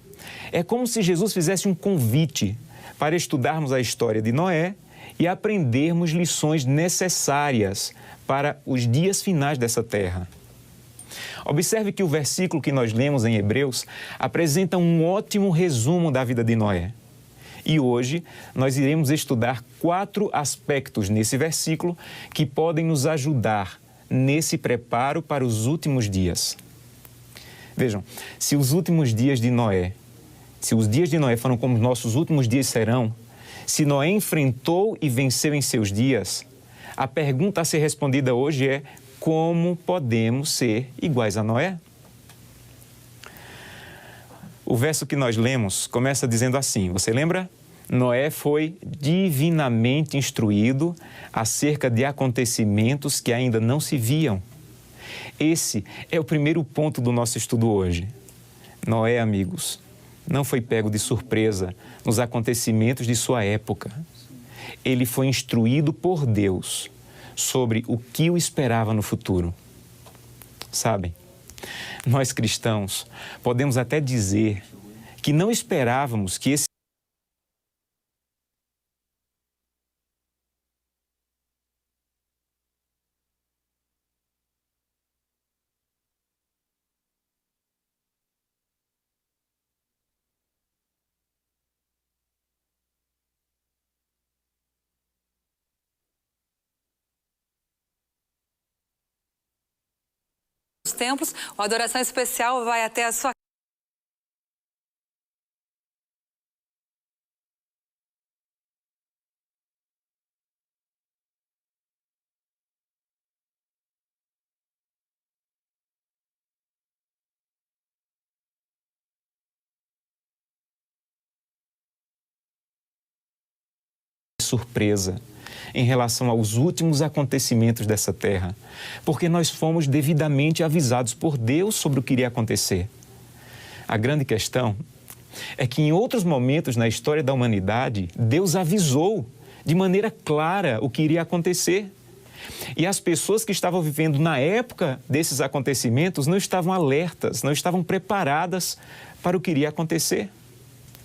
é como se Jesus fizesse um convite para estudarmos a história de Noé e aprendermos lições necessárias para os dias finais dessa terra. Observe que o versículo que nós lemos em Hebreus apresenta um ótimo resumo da vida de Noé. E hoje nós iremos estudar 4 aspectos nesse versículo que podem nos ajudar nesse preparo para os últimos dias. Vejam, se os últimos dias de Noé, se os dias de Noé foram como os nossos últimos dias serão, se Noé enfrentou e venceu em seus dias, a pergunta a ser respondida hoje é: como podemos ser iguais a Noé? O verso que nós lemos começa dizendo assim, você lembra? Noé foi divinamente instruído acerca de acontecimentos que ainda não se viam. Esse é o primeiro ponto do nosso estudo hoje. Noé, amigos, não foi pego de surpresa nos acontecimentos de sua época. Ele foi instruído por Deus sobre o que o esperava no futuro. Sabem, nós cristãos podemos até dizer que não esperávamos que esse templos, a adoração especial vai até a sua surpresa em relação aos últimos acontecimentos dessa terra, porque nós fomos devidamente avisados por Deus sobre o que iria acontecer. A grande questão é que em outros momentos na história da humanidade, Deus avisou de maneira clara o que iria acontecer. E as pessoas que estavam vivendo na época desses acontecimentos não estavam alertas, não estavam preparadas para o que iria acontecer.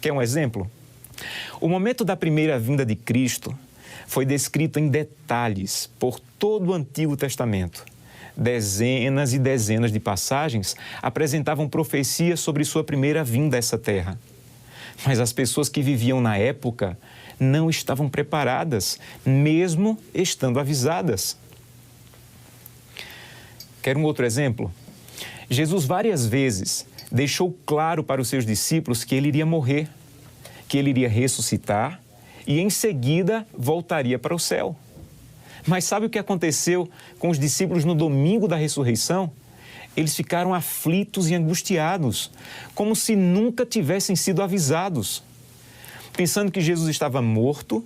Quer um exemplo? O momento da primeira vinda de Cristo foi descrito em detalhes por todo o Antigo Testamento. Dezenas e dezenas de passagens apresentavam profecias sobre sua primeira vinda a essa terra. Mas as pessoas que viviam na época não estavam preparadas, mesmo estando avisadas. Quer um outro exemplo? Jesus várias vezes deixou claro para os seus discípulos que ele iria morrer, que ele iria ressuscitar e em seguida voltaria para o céu. Mas sabe o que aconteceu com os discípulos no domingo da ressurreição? Eles ficaram aflitos e angustiados, como se nunca tivessem sido avisados, pensando que Jesus estava morto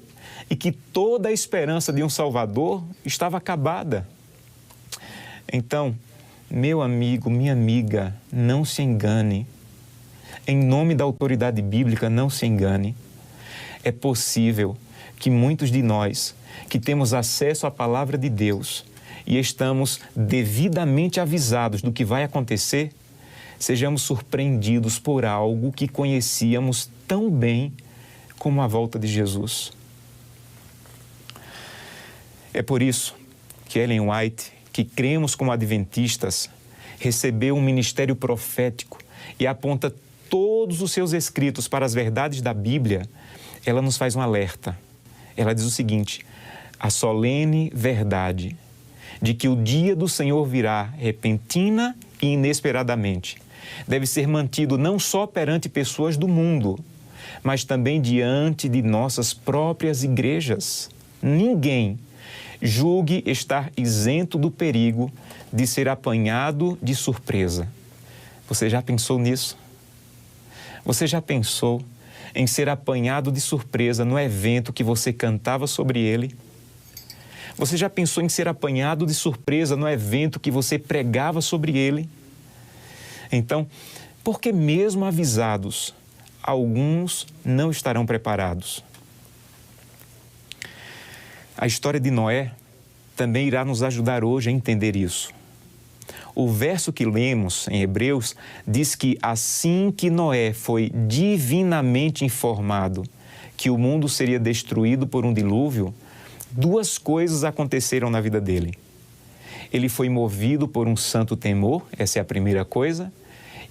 e que toda a esperança de um Salvador estava acabada. Então, meu amigo, minha amiga, não se engane. Em nome da autoridade bíblica, não se engane. É possível que muitos de nós, que temos acesso à palavra de Deus e estamos devidamente avisados do que vai acontecer, sejamos surpreendidos por algo que conhecíamos tão bem como a volta de Jesus. É por isso que Ellen White, que cremos como adventistas, recebeu um ministério profético e aponta todos os seus escritos para as verdades da Bíblia. Ela nos faz um alerta. Ela diz o seguinte: a solene verdade de que o dia do Senhor virá repentina e inesperadamente deve ser mantido não só perante pessoas do mundo, mas também diante de nossas próprias igrejas. Ninguém julgue estar isento do perigo de ser apanhado de surpresa. Você já pensou nisso? Você já pensou em ser apanhado de surpresa no evento que você cantava sobre ele? Você já pensou em ser apanhado de surpresa no evento que você pregava sobre ele? Então, por que mesmo avisados, alguns não estarão preparados? A história de Noé também irá nos ajudar hoje a entender isso. O verso que lemos em Hebreus diz que assim que Noé foi divinamente informado que o mundo seria destruído por um dilúvio, duas coisas aconteceram na vida dele. Ele foi movido por um santo temor, essa é a primeira coisa,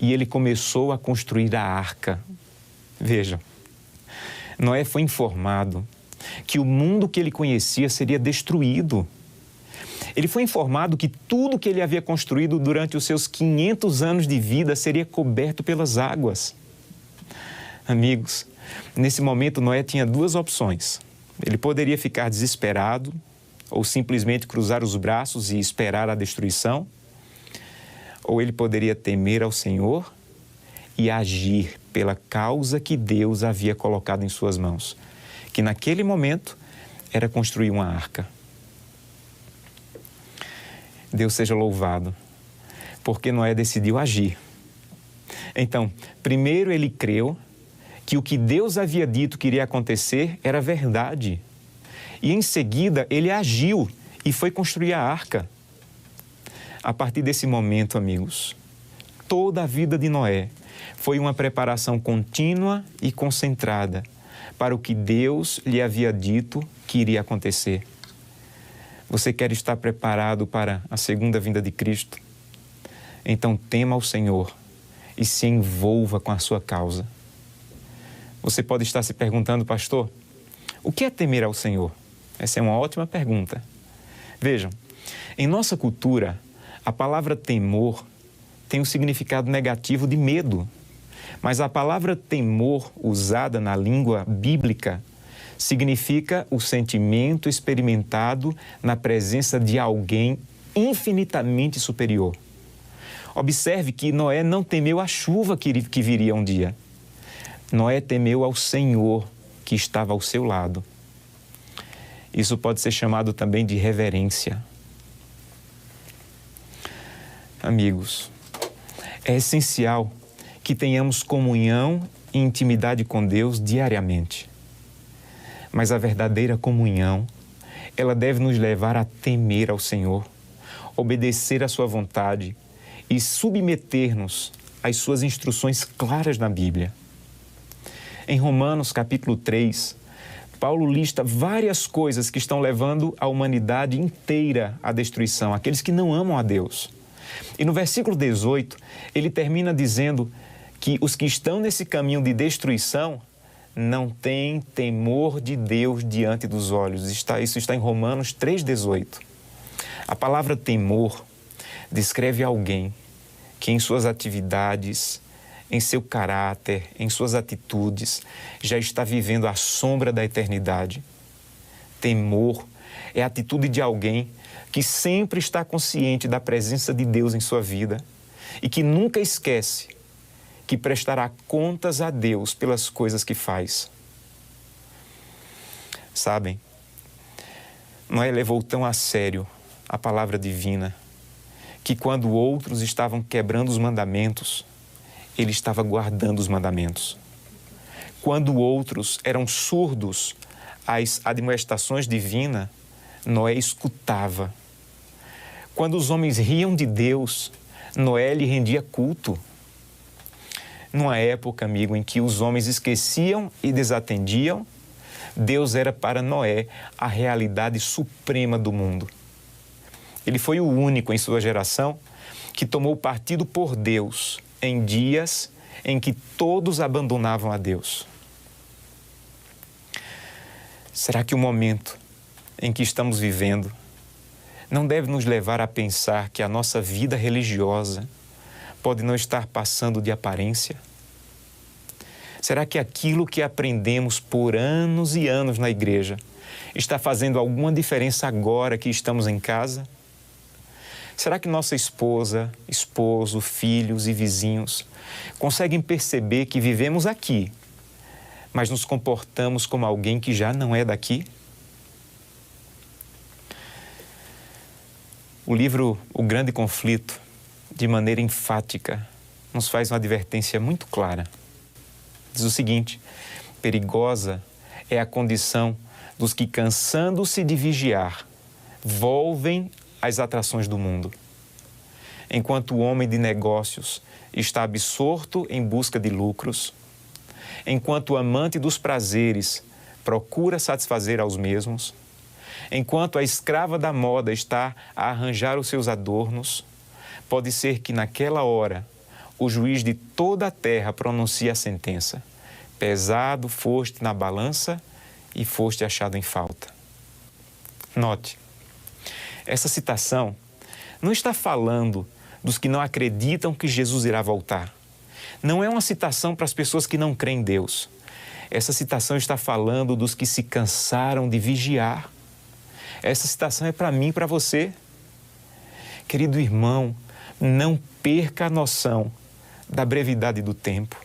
e ele começou a construir a arca. Vejam, Noé foi informado que o mundo que ele conhecia seria destruído. Ele foi informado que tudo que ele havia construído durante os seus 500 anos de vida seria coberto pelas águas. Amigos, nesse momento Noé tinha duas opções. Ele poderia ficar desesperado ou simplesmente cruzar os braços e esperar a destruição, ou ele poderia temer ao Senhor e agir pela causa que Deus havia colocado em suas mãos, que naquele momento era construir uma arca. Deus seja louvado, porque Noé decidiu agir. Então, primeiro ele creu que o que Deus havia dito que iria acontecer era verdade. E em seguida ele agiu e foi construir a arca. A partir desse momento, amigos, toda a vida de Noé foi uma preparação contínua e concentrada para o que Deus lhe havia dito que iria acontecer. Você quer estar preparado para a segunda vinda de Cristo? Então tema ao Senhor e se envolva com a sua causa. Você pode estar se perguntando, pastor, o que é temer ao Senhor? Essa é uma ótima pergunta. Vejam, em nossa cultura, a palavra temor tem um significado negativo de medo. Mas a palavra temor, usada na língua bíblica, significa o sentimento experimentado na presença de alguém infinitamente superior. Observe que Noé não temeu a chuva que viria um dia. Noé temeu ao Senhor que estava ao seu lado. Isso pode ser chamado também de reverência. Amigos, é essencial que tenhamos comunhão e intimidade com Deus diariamente. Mas a verdadeira comunhão, ela deve nos levar a temer ao Senhor, obedecer à sua vontade e submeter-nos às suas instruções claras na Bíblia. Em Romanos capítulo 3, Paulo lista várias coisas que estão levando a humanidade inteira à destruição, aqueles que não amam a Deus. E no versículo 18, ele termina dizendo que os que estão nesse caminho de destruição não têm temor de Deus diante dos olhos. Isso está em Romanos 3,18. A palavra temor descreve alguém que em suas atividades, em seu caráter, em suas atitudes, já está vivendo à sombra da eternidade. Temor é a atitude de alguém que sempre está consciente da presença de Deus em sua vida e que nunca esquece que prestará contas a Deus pelas coisas que faz. Sabem, Noé levou tão a sério a palavra divina que quando outros estavam quebrando os mandamentos, ele estava guardando os mandamentos. Quando outros eram surdos às admoestações divinas, Noé escutava. Quando os homens riam de Deus, Noé lhe rendia culto. Numa época, amigo, em que os homens esqueciam e desatendiam, Deus era para Noé a realidade suprema do mundo. Ele foi o único em sua geração que tomou partido por Deus em dias em que todos abandonavam a Deus. Será que o momento em que estamos vivendo não deve nos levar a pensar que a nossa vida religiosa pode não estar passando de aparência? Será que aquilo que aprendemos por anos e anos na igreja está fazendo alguma diferença agora que estamos em casa? Será que nossa esposa, esposo, filhos e vizinhos conseguem perceber que vivemos aqui, mas nos comportamos como alguém que já não é daqui? O livro O Grande Conflito, de maneira enfática, nos faz uma advertência muito clara. Diz o seguinte: perigosa é a condição dos que, cansando-se de vigiar, volvem às atrações do mundo. Enquanto o homem de negócios está absorto em busca de lucros, enquanto o amante dos prazeres procura satisfazer aos mesmos, enquanto a escrava da moda está a arranjar os seus adornos, pode ser que naquela hora o juiz de toda a terra pronuncie a sentença: pesado foste na balança e foste achado em falta. Note, essa citação não está falando dos que não acreditam que Jesus irá voltar. Não é uma citação para as pessoas que não creem em Deus. Essa citação está falando dos que se cansaram de vigiar. Essa citação é para mim e para você. Querido irmão, não perca a noção da brevidade do tempo.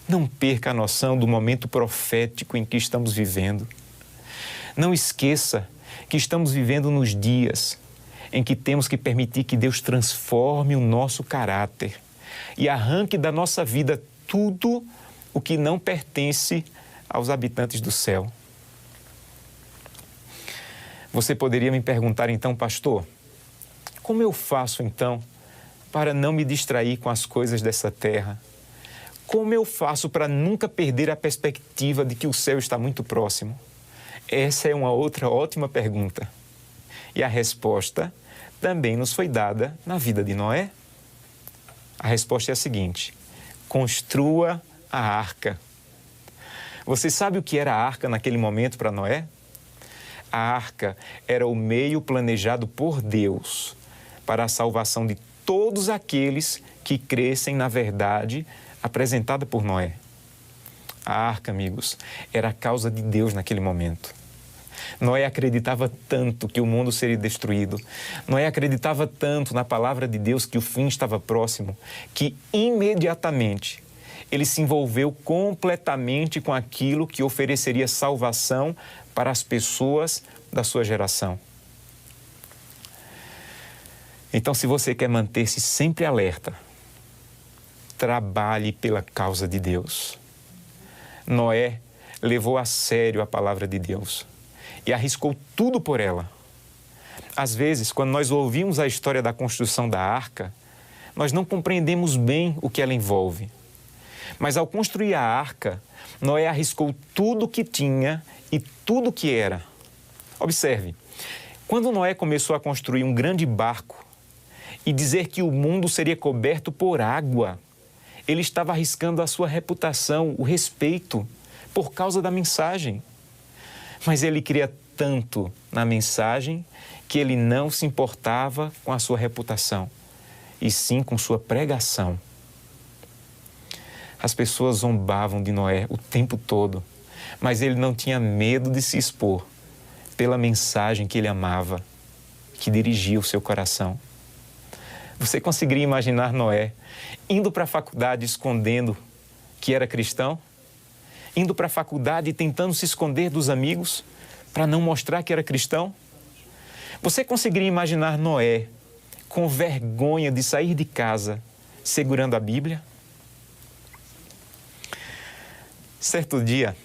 Não perca a noção do momento profético em que estamos vivendo. Não esqueça que estamos vivendo nos dias em que temos que permitir que Deus transforme o nosso caráter e arranque da nossa vida tudo o que não pertence aos habitantes do céu. Você poderia me perguntar então, pastor, como eu faço então para não me distrair com as coisas dessa terra? Como eu faço para nunca perder a perspectiva de que o céu está muito próximo? Essa é uma outra ótima pergunta. E a resposta também nos foi dada na vida de Noé. A resposta é a seguinte: construa a arca. Você sabe o que era a arca naquele momento para Noé? A arca era o meio planejado por Deus para a salvação de todos aqueles que crescem na verdade apresentada por Noé. A arca, amigos, era a causa de Deus naquele momento. Noé acreditava tanto que o mundo seria destruído. Noé acreditava tanto na palavra de Deus que o fim estava próximo, que imediatamente ele se envolveu completamente com aquilo que ofereceria salvação para as pessoas da sua geração. Então, se você quer manter-se sempre alerta, trabalhe pela causa de Deus. Noé levou a sério a palavra de Deus e arriscou tudo por ela. Às vezes, quando nós ouvimos a história da construção da arca, nós não compreendemos bem o que ela envolve. Mas ao construir a arca, Noé arriscou tudo o que tinha e tudo o que era. Observe, quando Noé começou a construir um grande barco e dizer que o mundo seria coberto por água, ele estava arriscando a sua reputação, o respeito, por causa da mensagem. Mas ele cria tanto na mensagem que ele não se importava com a sua reputação, e sim com sua pregação. As pessoas zombavam de Noé o tempo todo, mas ele não tinha medo de se expor pela mensagem que ele amava, que dirigia o seu coração. Você conseguiria imaginar Noé indo para a faculdade escondendo que era cristão? Indo para a faculdade e tentando se esconder dos amigos para não mostrar que era cristão? Você conseguiria imaginar Noé com vergonha de sair de casa segurando a Bíblia? Certo dia,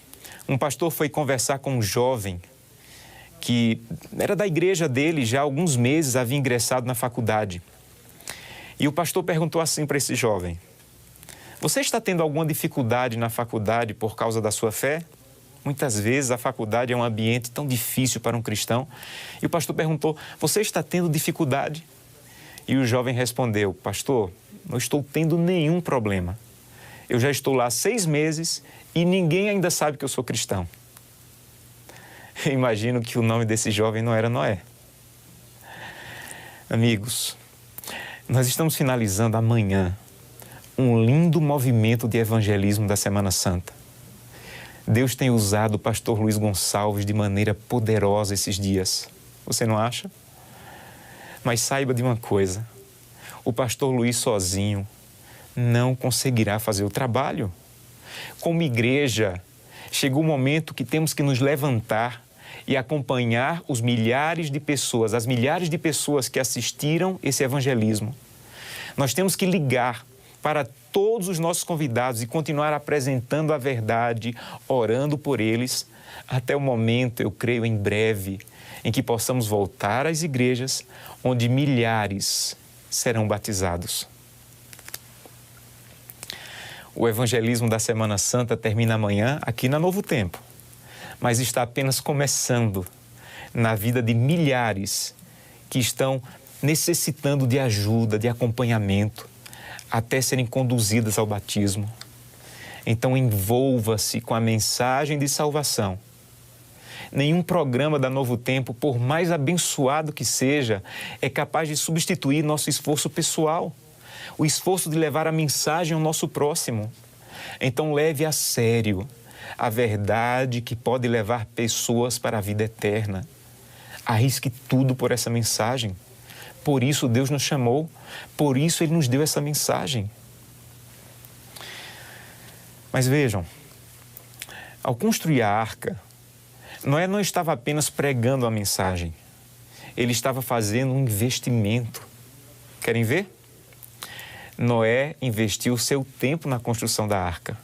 um pastor foi conversar com um jovem que era da igreja dele, já há alguns meses havia ingressado na faculdade. E o pastor perguntou assim para esse jovem: você está tendo alguma dificuldade na faculdade por causa da sua fé? Muitas vezes a faculdade é um ambiente tão difícil para um cristão. E o pastor perguntou: você está tendo dificuldade? E o jovem respondeu: pastor, não estou tendo nenhum problema. Eu já estou lá 6 meses e ninguém ainda sabe que eu sou cristão. Eu imagino que o nome desse jovem não era Noé. Amigos, nós estamos finalizando amanhã um lindo movimento de evangelismo da Semana Santa. Deus tem usado o pastor Luiz Gonçalves de maneira poderosa esses dias. Você não acha? Mas saiba de uma coisa: o pastor Luiz sozinho não conseguirá fazer o trabalho. Como igreja, Chegou o momento que temos que nos levantar e acompanhar os milhares de pessoas, as milhares de pessoas que assistiram esse evangelismo. Nós temos que ligar para todos os nossos convidados e continuar apresentando a verdade, orando por eles, até o momento, eu creio, em breve, em que possamos voltar às igrejas, onde milhares serão batizados. O evangelismo da Semana Santa termina amanhã aqui na Novo Tempo, mas está apenas começando na vida de milhares que estão necessitando de ajuda, de acompanhamento, até serem conduzidas ao batismo. Então envolva-se com a mensagem de salvação. Nenhum programa da Novo Tempo, por mais abençoado que seja, é capaz de substituir nosso esforço pessoal, o esforço de levar a mensagem ao nosso próximo. Então leve a sério a verdade que pode levar pessoas para a vida eterna. Arrisque tudo por essa mensagem. Por isso Deus nos chamou, por isso Ele nos deu essa mensagem. Mas vejam, ao construir a arca, Noé não estava apenas pregando a mensagem, ele estava fazendo um investimento. Querem ver? Noé investiu seu tempo na construção da arca.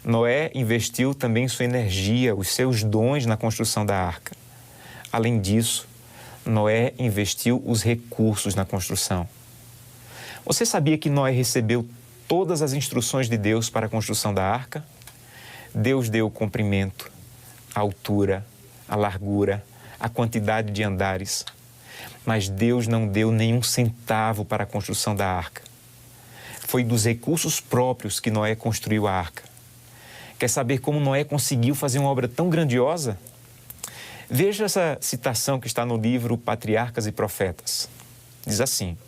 Noé investiu também sua energia, os seus dons na construção da arca. Além disso, Noé investiu os recursos na construção. Você sabia que Noé recebeu todas as instruções de Deus para a construção da arca? Deus deu o comprimento, a altura, a largura, a quantidade de andares. Mas Deus não deu nenhum centavo para a construção da arca. Foi dos recursos próprios que Noé construiu a arca. Quer saber como Noé conseguiu fazer uma obra tão grandiosa? Veja essa citação que está no livro Patriarcas e Profetas. Diz assim: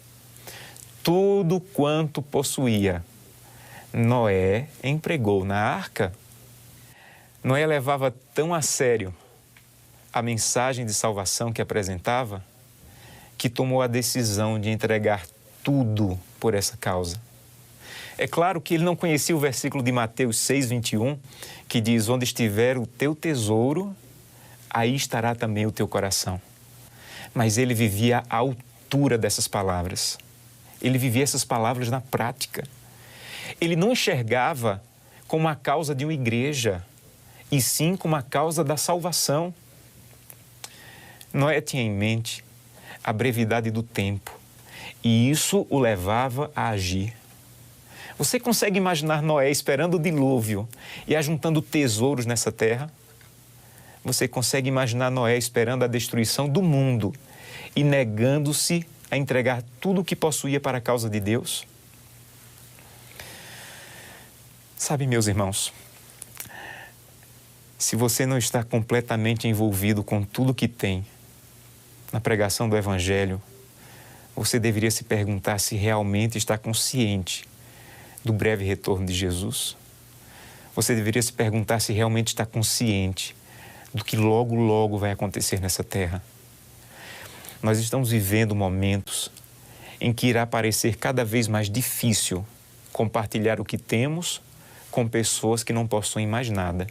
tudo quanto possuía, Noé empregou na arca. Noé levava tão a sério a mensagem de salvação que apresentava, que tomou a decisão de entregar tudo por essa causa. É claro que ele não conhecia o versículo de Mateus 6:21, que diz: onde estiver o teu tesouro, aí estará também o teu coração. Mas ele vivia à altura dessas palavras. Ele vivia essas palavras na prática. Ele não enxergava como a causa de uma igreja, e sim como a causa da salvação. Noé tinha em mente a brevidade do tempo, e isso o levava a agir. Você consegue imaginar Noé esperando o dilúvio e ajuntando tesouros nessa terra? Você consegue imaginar Noé esperando a destruição do mundo e negando-se a entregar tudo o que possuía para a causa de Deus? Sabe, meus irmãos, se você não está completamente envolvido com tudo que tem na pregação do Evangelho, você deveria se perguntar se realmente está consciente do breve retorno de Jesus. Você deveria se perguntar se realmente está consciente do que logo, logo vai acontecer nessa terra. Nós estamos vivendo momentos em que irá parecer cada vez mais difícil compartilhar o que temos com pessoas que não possuem mais nada.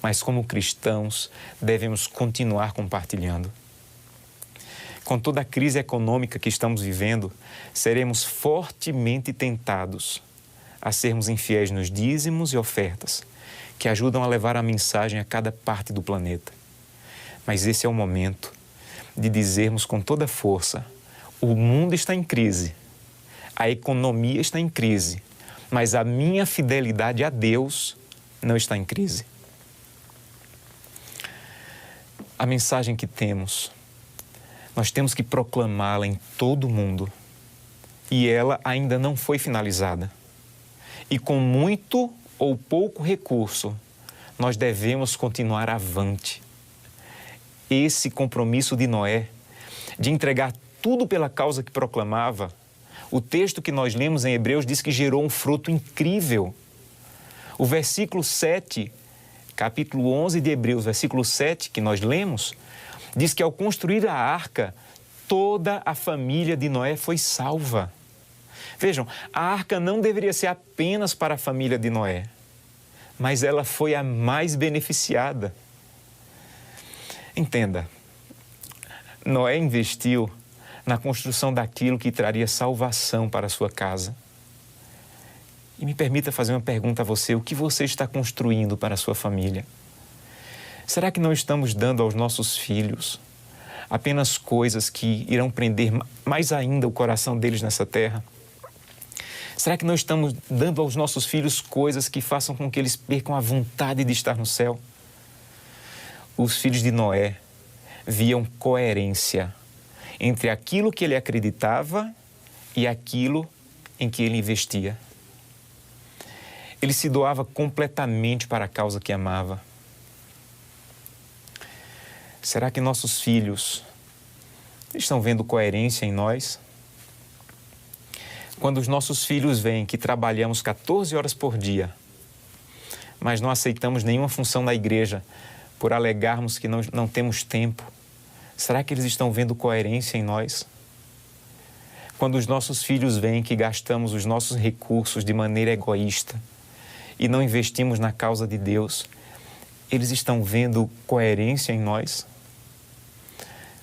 Mas como cristãos, devemos continuar compartilhando. Com toda a crise econômica que estamos vivendo, seremos fortemente tentados a sermos infiéis nos dízimos e ofertas, que ajudam a levar a mensagem a cada parte do planeta. Mas esse é o momento de dizermos com toda força: o mundo está em crise, a economia está em crise, mas a minha fidelidade a Deus não está em crise. A mensagem que temos, nós temos que proclamá-la em todo o mundo, e ela ainda não foi finalizada. E com muito ou pouco recurso, nós devemos continuar avante. Esse compromisso de Noé, de entregar tudo pela causa que proclamava, o texto que nós lemos em Hebreus diz que gerou um fruto incrível. O versículo 7, capítulo 11 de Hebreus, versículo 7, que nós lemos, diz que ao construir a arca, toda a família de Noé foi salva. Vejam, a arca não deveria ser apenas para a família de Noé, mas ela foi a mais beneficiada. Entenda, Noé investiu na construção daquilo que traria salvação para a sua casa. E me permita fazer uma pergunta a você: o que você está construindo para a sua família? Será que não estamos dando aos nossos filhos apenas coisas que irão prender mais ainda o coração deles nessa terra? Será que não estamos dando aos nossos filhos coisas que façam com que eles percam a vontade de estar no céu? Os filhos de Noé viam coerência entre aquilo que ele acreditava e aquilo em que ele investia. Ele se doava completamente para a causa que amava. Será que nossos filhos estão vendo coerência em nós? Quando os nossos filhos veem que trabalhamos 14 horas por dia, mas não aceitamos nenhuma função na igreja por alegarmos que não temos tempo, será que eles estão vendo coerência em nós? Quando os nossos filhos veem que gastamos os nossos recursos de maneira egoísta e não investimos na causa de Deus, eles estão vendo coerência em nós?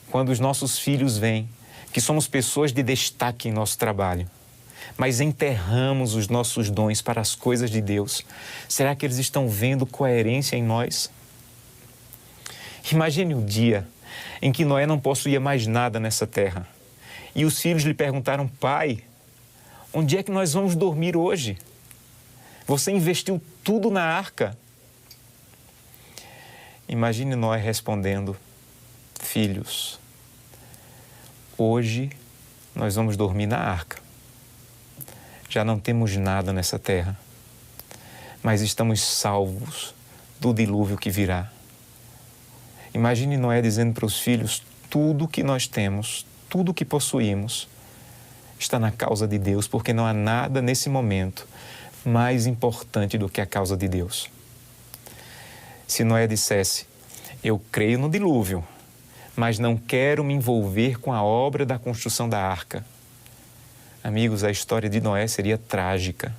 Quando os nossos filhos veem que somos pessoas de destaque em nosso trabalho, mas enterramos os nossos dons para as coisas de Deus, será que eles estão vendo coerência em nós? Imagine o dia em que Noé não possuía mais nada nessa terra e os filhos lhe perguntaram: pai, onde é que nós vamos dormir hoje? Você investiu tudo na arca. Imagine Noé respondendo: filhos, hoje nós vamos dormir na arca. Já não temos nada nessa terra, mas estamos salvos do dilúvio que virá. Imagine Noé dizendo para os filhos: tudo que nós temos, tudo que possuímos, está na causa de Deus, porque não há nada nesse momento mais importante do que a causa de Deus. Se Noé dissesse: eu creio no dilúvio, mas não quero me envolver com a obra da construção da arca, amigos, a história de Noé seria trágica.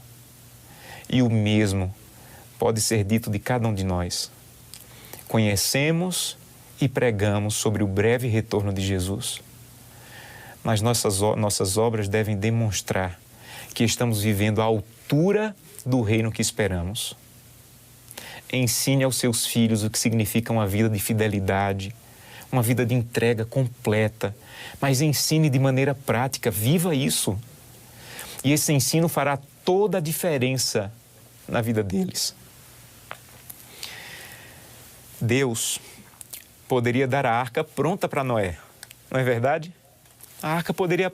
E o mesmo pode ser dito de cada um de nós. Conhecemos e pregamos sobre o breve retorno de Jesus, mas nossas obras devem demonstrar que estamos vivendo à altura do reino que esperamos. Ensine aos seus filhos o que significa uma vida de fidelidade, uma vida de entrega completa, mas ensine de maneira prática, viva isso. E esse ensino fará toda a diferença na vida deles. Deus poderia dar a arca pronta para Noé, não é verdade? A arca poderia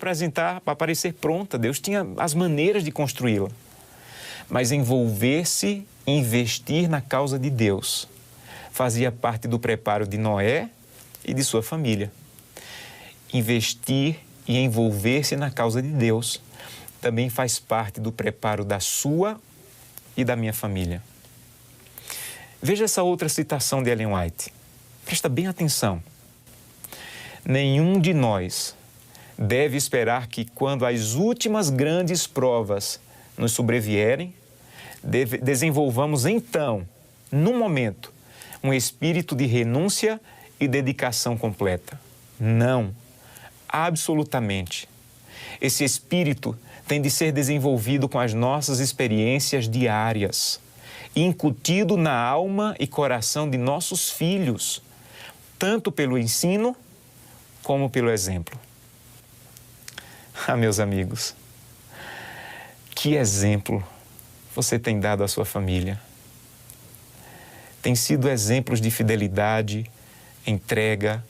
aparecer pronta, Deus tinha as maneiras de construí-la. Mas envolver-se e investir na causa de Deus fazia parte do preparo de Noé e de sua família. Investir e envolver-se na causa de Deus também faz parte do preparo da sua e da minha família. Veja essa outra citação de Ellen White. Presta bem atenção. Nenhum de nós deve esperar que, quando as últimas grandes provas nos sobrevierem, desenvolvamos então, num momento, um espírito de renúncia e dedicação completa. Não, absolutamente. Esse espírito tem de ser desenvolvido com as nossas experiências diárias, incutido na alma e coração de nossos filhos, tanto pelo ensino como pelo exemplo. Ah, meus amigos, que exemplo você tem dado à sua família? Tem sido exemplos de fidelidade, entrega,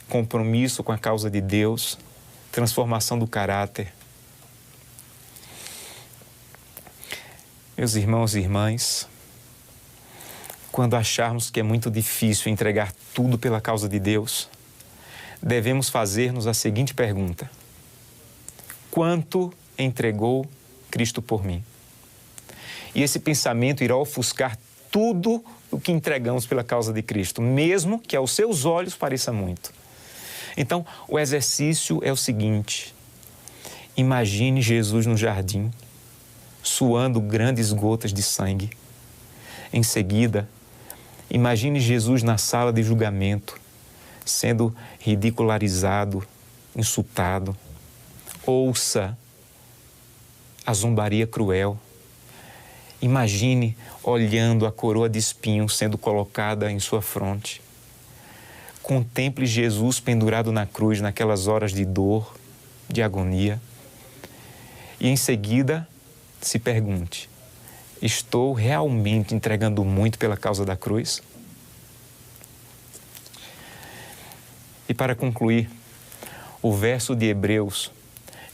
compromisso com a causa de Deus, transformação do caráter. Meus irmãos e irmãs, quando acharmos que é muito difícil entregar tudo pela causa de Deus, devemos fazer-nos a seguinte pergunta: quanto entregou Cristo por mim? E esse pensamento irá ofuscar tudo o que entregamos pela causa de Cristo, mesmo que aos seus olhos pareça muito. Então, o exercício é o seguinte: imagine Jesus no jardim, suando grandes gotas de sangue. Em seguida, imagine Jesus na sala de julgamento, sendo ridicularizado, insultado. Ouça a zombaria cruel. Imagine olhando a coroa de espinhos sendo colocada em sua fronte. Contemple Jesus pendurado na cruz naquelas horas de dor, de agonia. E em seguida, se pergunte: estou realmente entregando muito pela causa da cruz? E para concluir, o verso de Hebreus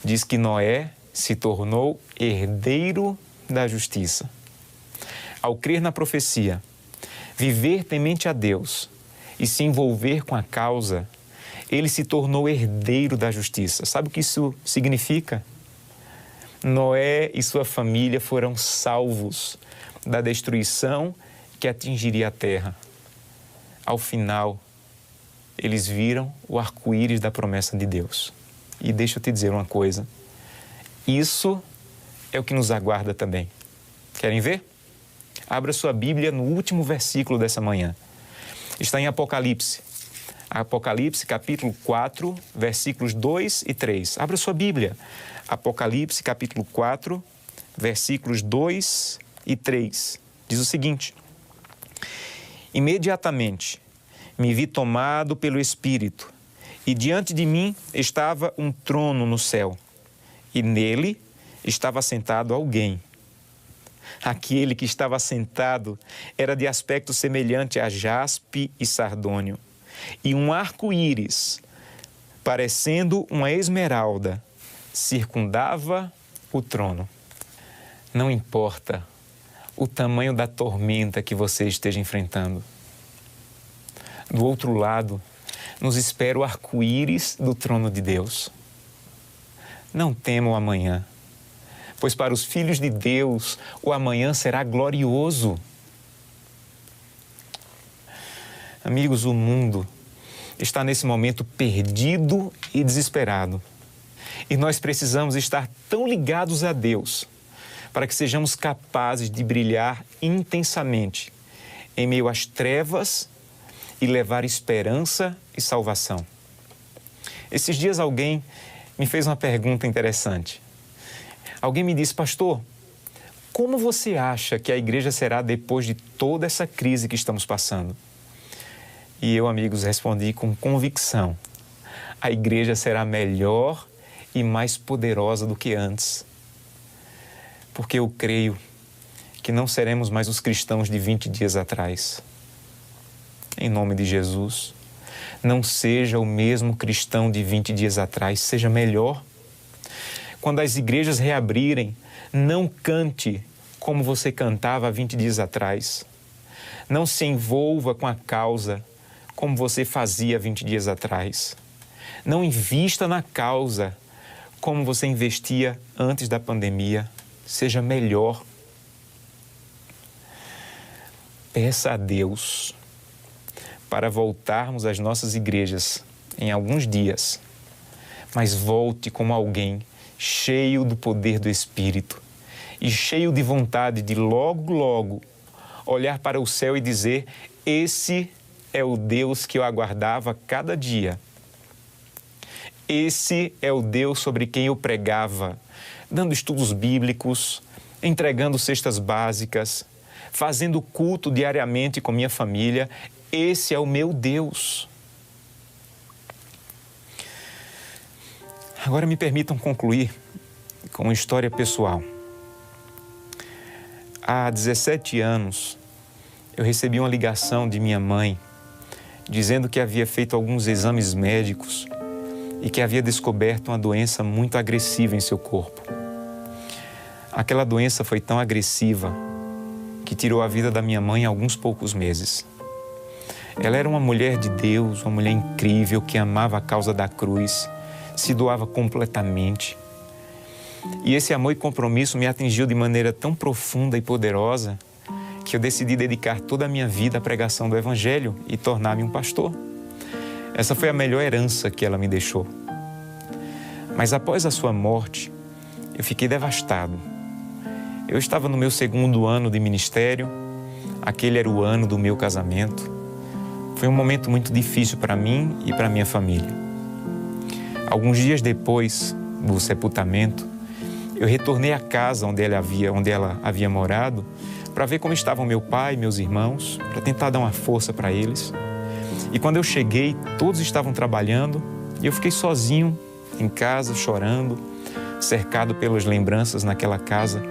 diz que Noé se tornou herdeiro da justiça. Ao crer na profecia, viver temente a Deus e se envolver com a causa, ele se tornou herdeiro da justiça. Sabe o que isso significa? Noé e sua família foram salvos da destruição que atingiria a terra. Ao final, eles viram o arco-íris da promessa de Deus. E deixa eu te dizer uma coisa, isso é o que nos aguarda também. Querem ver? Abra sua Bíblia no último versículo dessa manhã. Está em Apocalipse. Apocalipse, capítulo 4, versículos 2 e 3. Abra sua Bíblia. Apocalipse, capítulo 4, versículos 2 e 3. Diz o seguinte: imediatamente me vi tomado pelo Espírito, e diante de mim estava um trono no céu, e nele estava sentado alguém. Aquele que estava sentado era de aspecto semelhante a jaspe e sardônio, e um arco-íris, parecendo uma esmeralda, circundava o trono. Não importa o tamanho da tormenta que você esteja enfrentando. Do outro lado, nos espera o arco-íris do trono de Deus. Não tema o amanhã, pois para os filhos de Deus o amanhã será glorioso. Amigos, o mundo está nesse momento perdido e desesperado. E nós precisamos estar tão ligados a Deus para que sejamos capazes de brilhar intensamente em meio às trevas e levar esperança e salvação. Esses dias alguém me fez uma pergunta interessante. Alguém me disse: pastor, como você acha que a igreja será depois de toda essa crise que estamos passando? E eu, amigos, respondi com convicção: a igreja será melhor e mais poderosa do que antes. Porque eu creio que não seremos mais os cristãos de 20 dias atrás. Em nome de Jesus, não seja o mesmo cristão de 20 dias atrás, seja melhor. Quando as igrejas reabrirem, não cante como você cantava há 20 dias atrás. Não se envolva com a causa como você fazia 20 dias atrás. Não invista na causa como você investia antes da pandemia. Seja melhor. Peça a Deus para voltarmos às nossas igrejas em alguns dias, mas volte como alguém cheio do poder do Espírito e cheio de vontade de logo, logo olhar para o céu e dizer: esse é o Deus que eu aguardava cada dia. Esse é o Deus sobre quem eu pregava, dando estudos bíblicos, entregando cestas básicas, fazendo culto diariamente com minha família. Esse é o meu Deus. Agora me permitam concluir com uma história pessoal. Há 17 anos, eu recebi uma ligação de minha mãe dizendo que havia feito alguns exames médicos e que havia descoberto uma doença muito agressiva em seu corpo. Aquela doença foi tão agressiva que tirou a vida da minha mãe há alguns poucos meses. Ela era uma mulher de Deus, uma mulher incrível que amava a causa da cruz, se doava completamente. E esse amor e compromisso me atingiu de maneira tão profunda e poderosa que eu decidi dedicar toda a minha vida à pregação do Evangelho e tornar-me um pastor. Essa foi a melhor herança que ela me deixou. Mas após a sua morte, eu fiquei devastado. Eu estava no meu 2º ano de ministério, Aquele era o ano do meu casamento. Foi um momento muito difícil para mim e para minha família. Alguns dias depois do sepultamento, eu retornei à casa onde ela havia morado para ver como estavam meu pai e meus irmãos, para tentar dar uma força para eles. E quando eu cheguei, todos estavam trabalhando e eu fiquei sozinho em casa, chorando, cercado pelas lembranças naquela casa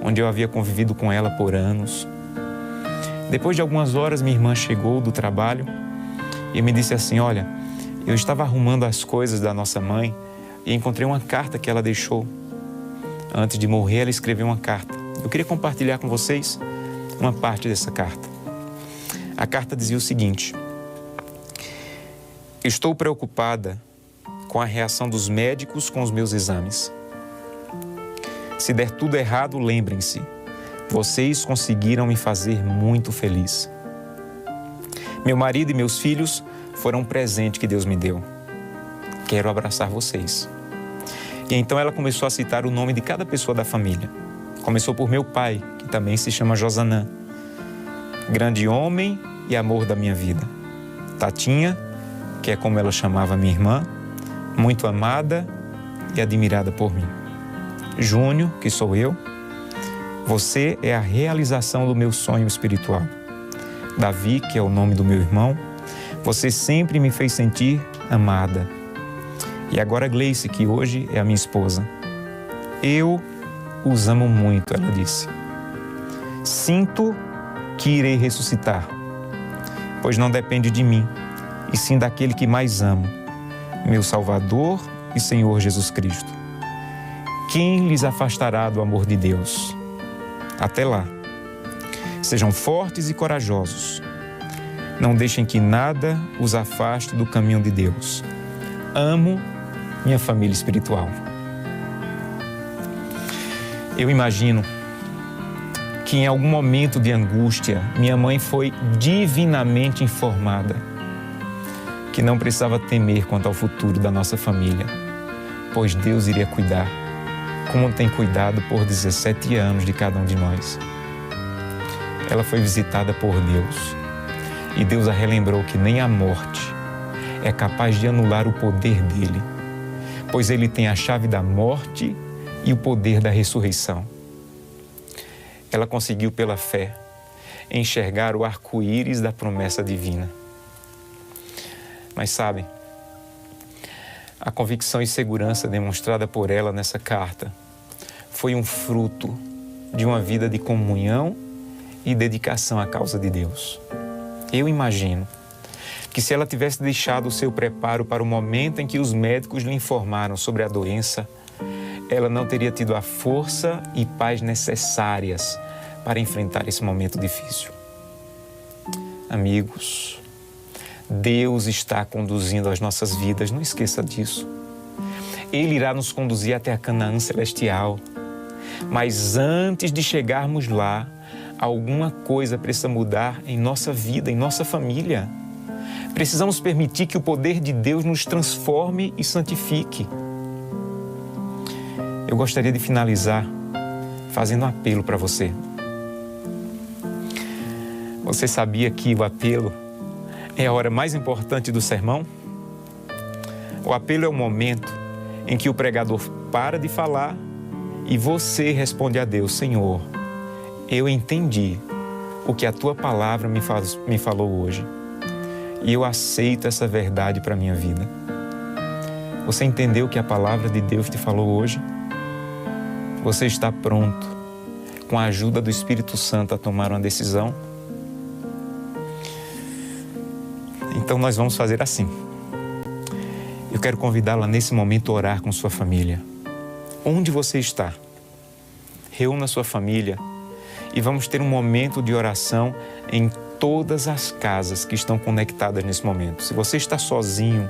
onde eu havia convivido com ela por anos. Depois de algumas horas, minha irmã chegou do trabalho e me disse assim: olha, eu estava arrumando as coisas da nossa mãe e encontrei uma carta que ela deixou. Antes de morrer, ela escreveu uma carta. Eu queria compartilhar com vocês uma parte dessa carta. A carta dizia o seguinte: estou preocupada com a reação dos médicos com os meus exames. Se der tudo errado, lembrem-se, vocês conseguiram me fazer muito feliz. Meu marido e meus filhos foram um presente que Deus me deu. Quero abraçar vocês. E então ela começou a citar o nome de cada pessoa da família. Começou por meu pai, que também se chama Josanã. Grande homem e amor da minha vida. Tatinha, que é como ela chamava minha irmã, muito amada e admirada por mim. Júnior, que sou eu, você é a realização do meu sonho espiritual. Davi, que é o nome do meu irmão, você sempre me fez sentir amada. E agora Gleice, que hoje é a minha esposa. Eu os amo muito, ela disse. Sinto que irei ressuscitar, pois não depende de mim, e sim daquele que mais amo, meu Salvador e Senhor Jesus Cristo. Quem lhes afastará do amor de Deus? Até lá. Sejam fortes e corajosos. Não deixem que nada os afaste do caminho de Deus. Amo minha família espiritual. Eu imagino que em algum momento de angústia, minha mãe foi divinamente informada que não precisava temer quanto ao futuro da nossa família, pois Deus iria cuidar, como tem cuidado por 17 anos de cada um de nós. Ela foi visitada por Deus e Deus a relembrou que nem a morte é capaz de anular o poder dele, pois ele tem a chave da morte e o poder da ressurreição. Ela conseguiu, pela fé, enxergar o arco-íris da promessa divina. Mas sabem, a convicção e segurança demonstrada por ela nessa carta foi um fruto de uma vida de comunhão e dedicação à causa de Deus. Eu imagino que se ela tivesse deixado o seu preparo para o momento em que os médicos lhe informaram sobre a doença, ela não teria tido a força e paz necessárias para enfrentar esse momento difícil. Amigos, Deus está conduzindo as nossas vidas, não esqueça disso. Ele irá nos conduzir até a Canaã celestial. Mas antes de chegarmos lá, alguma coisa precisa mudar em nossa vida, em nossa família. Precisamos permitir que o poder de Deus nos transforme e santifique. Eu gostaria de finalizar fazendo um apelo para você. Você sabia que o apelo é a hora mais importante do sermão? O apelo é o momento em que o pregador para de falar e você responde a Deus: Senhor, eu entendi o que a Tua palavra me falou hoje e eu aceito essa verdade para a minha vida. Você entendeu o que a palavra de Deus te falou hoje? Você está pronto, com a ajuda do Espírito Santo, a tomar uma decisão? Então nós vamos fazer assim. Eu quero convidá-la nesse momento a orar com sua família. Onde você está? Reúna sua família e vamos ter um momento de oração em todas as casas que estão conectadas nesse momento. Se você está sozinho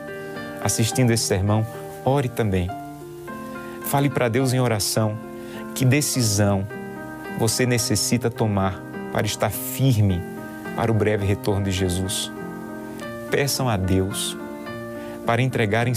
assistindo esse sermão, ore também. Fale para Deus em oração que decisão você necessita tomar para estar firme para o breve retorno de Jesus. Peçam a Deus para entregar em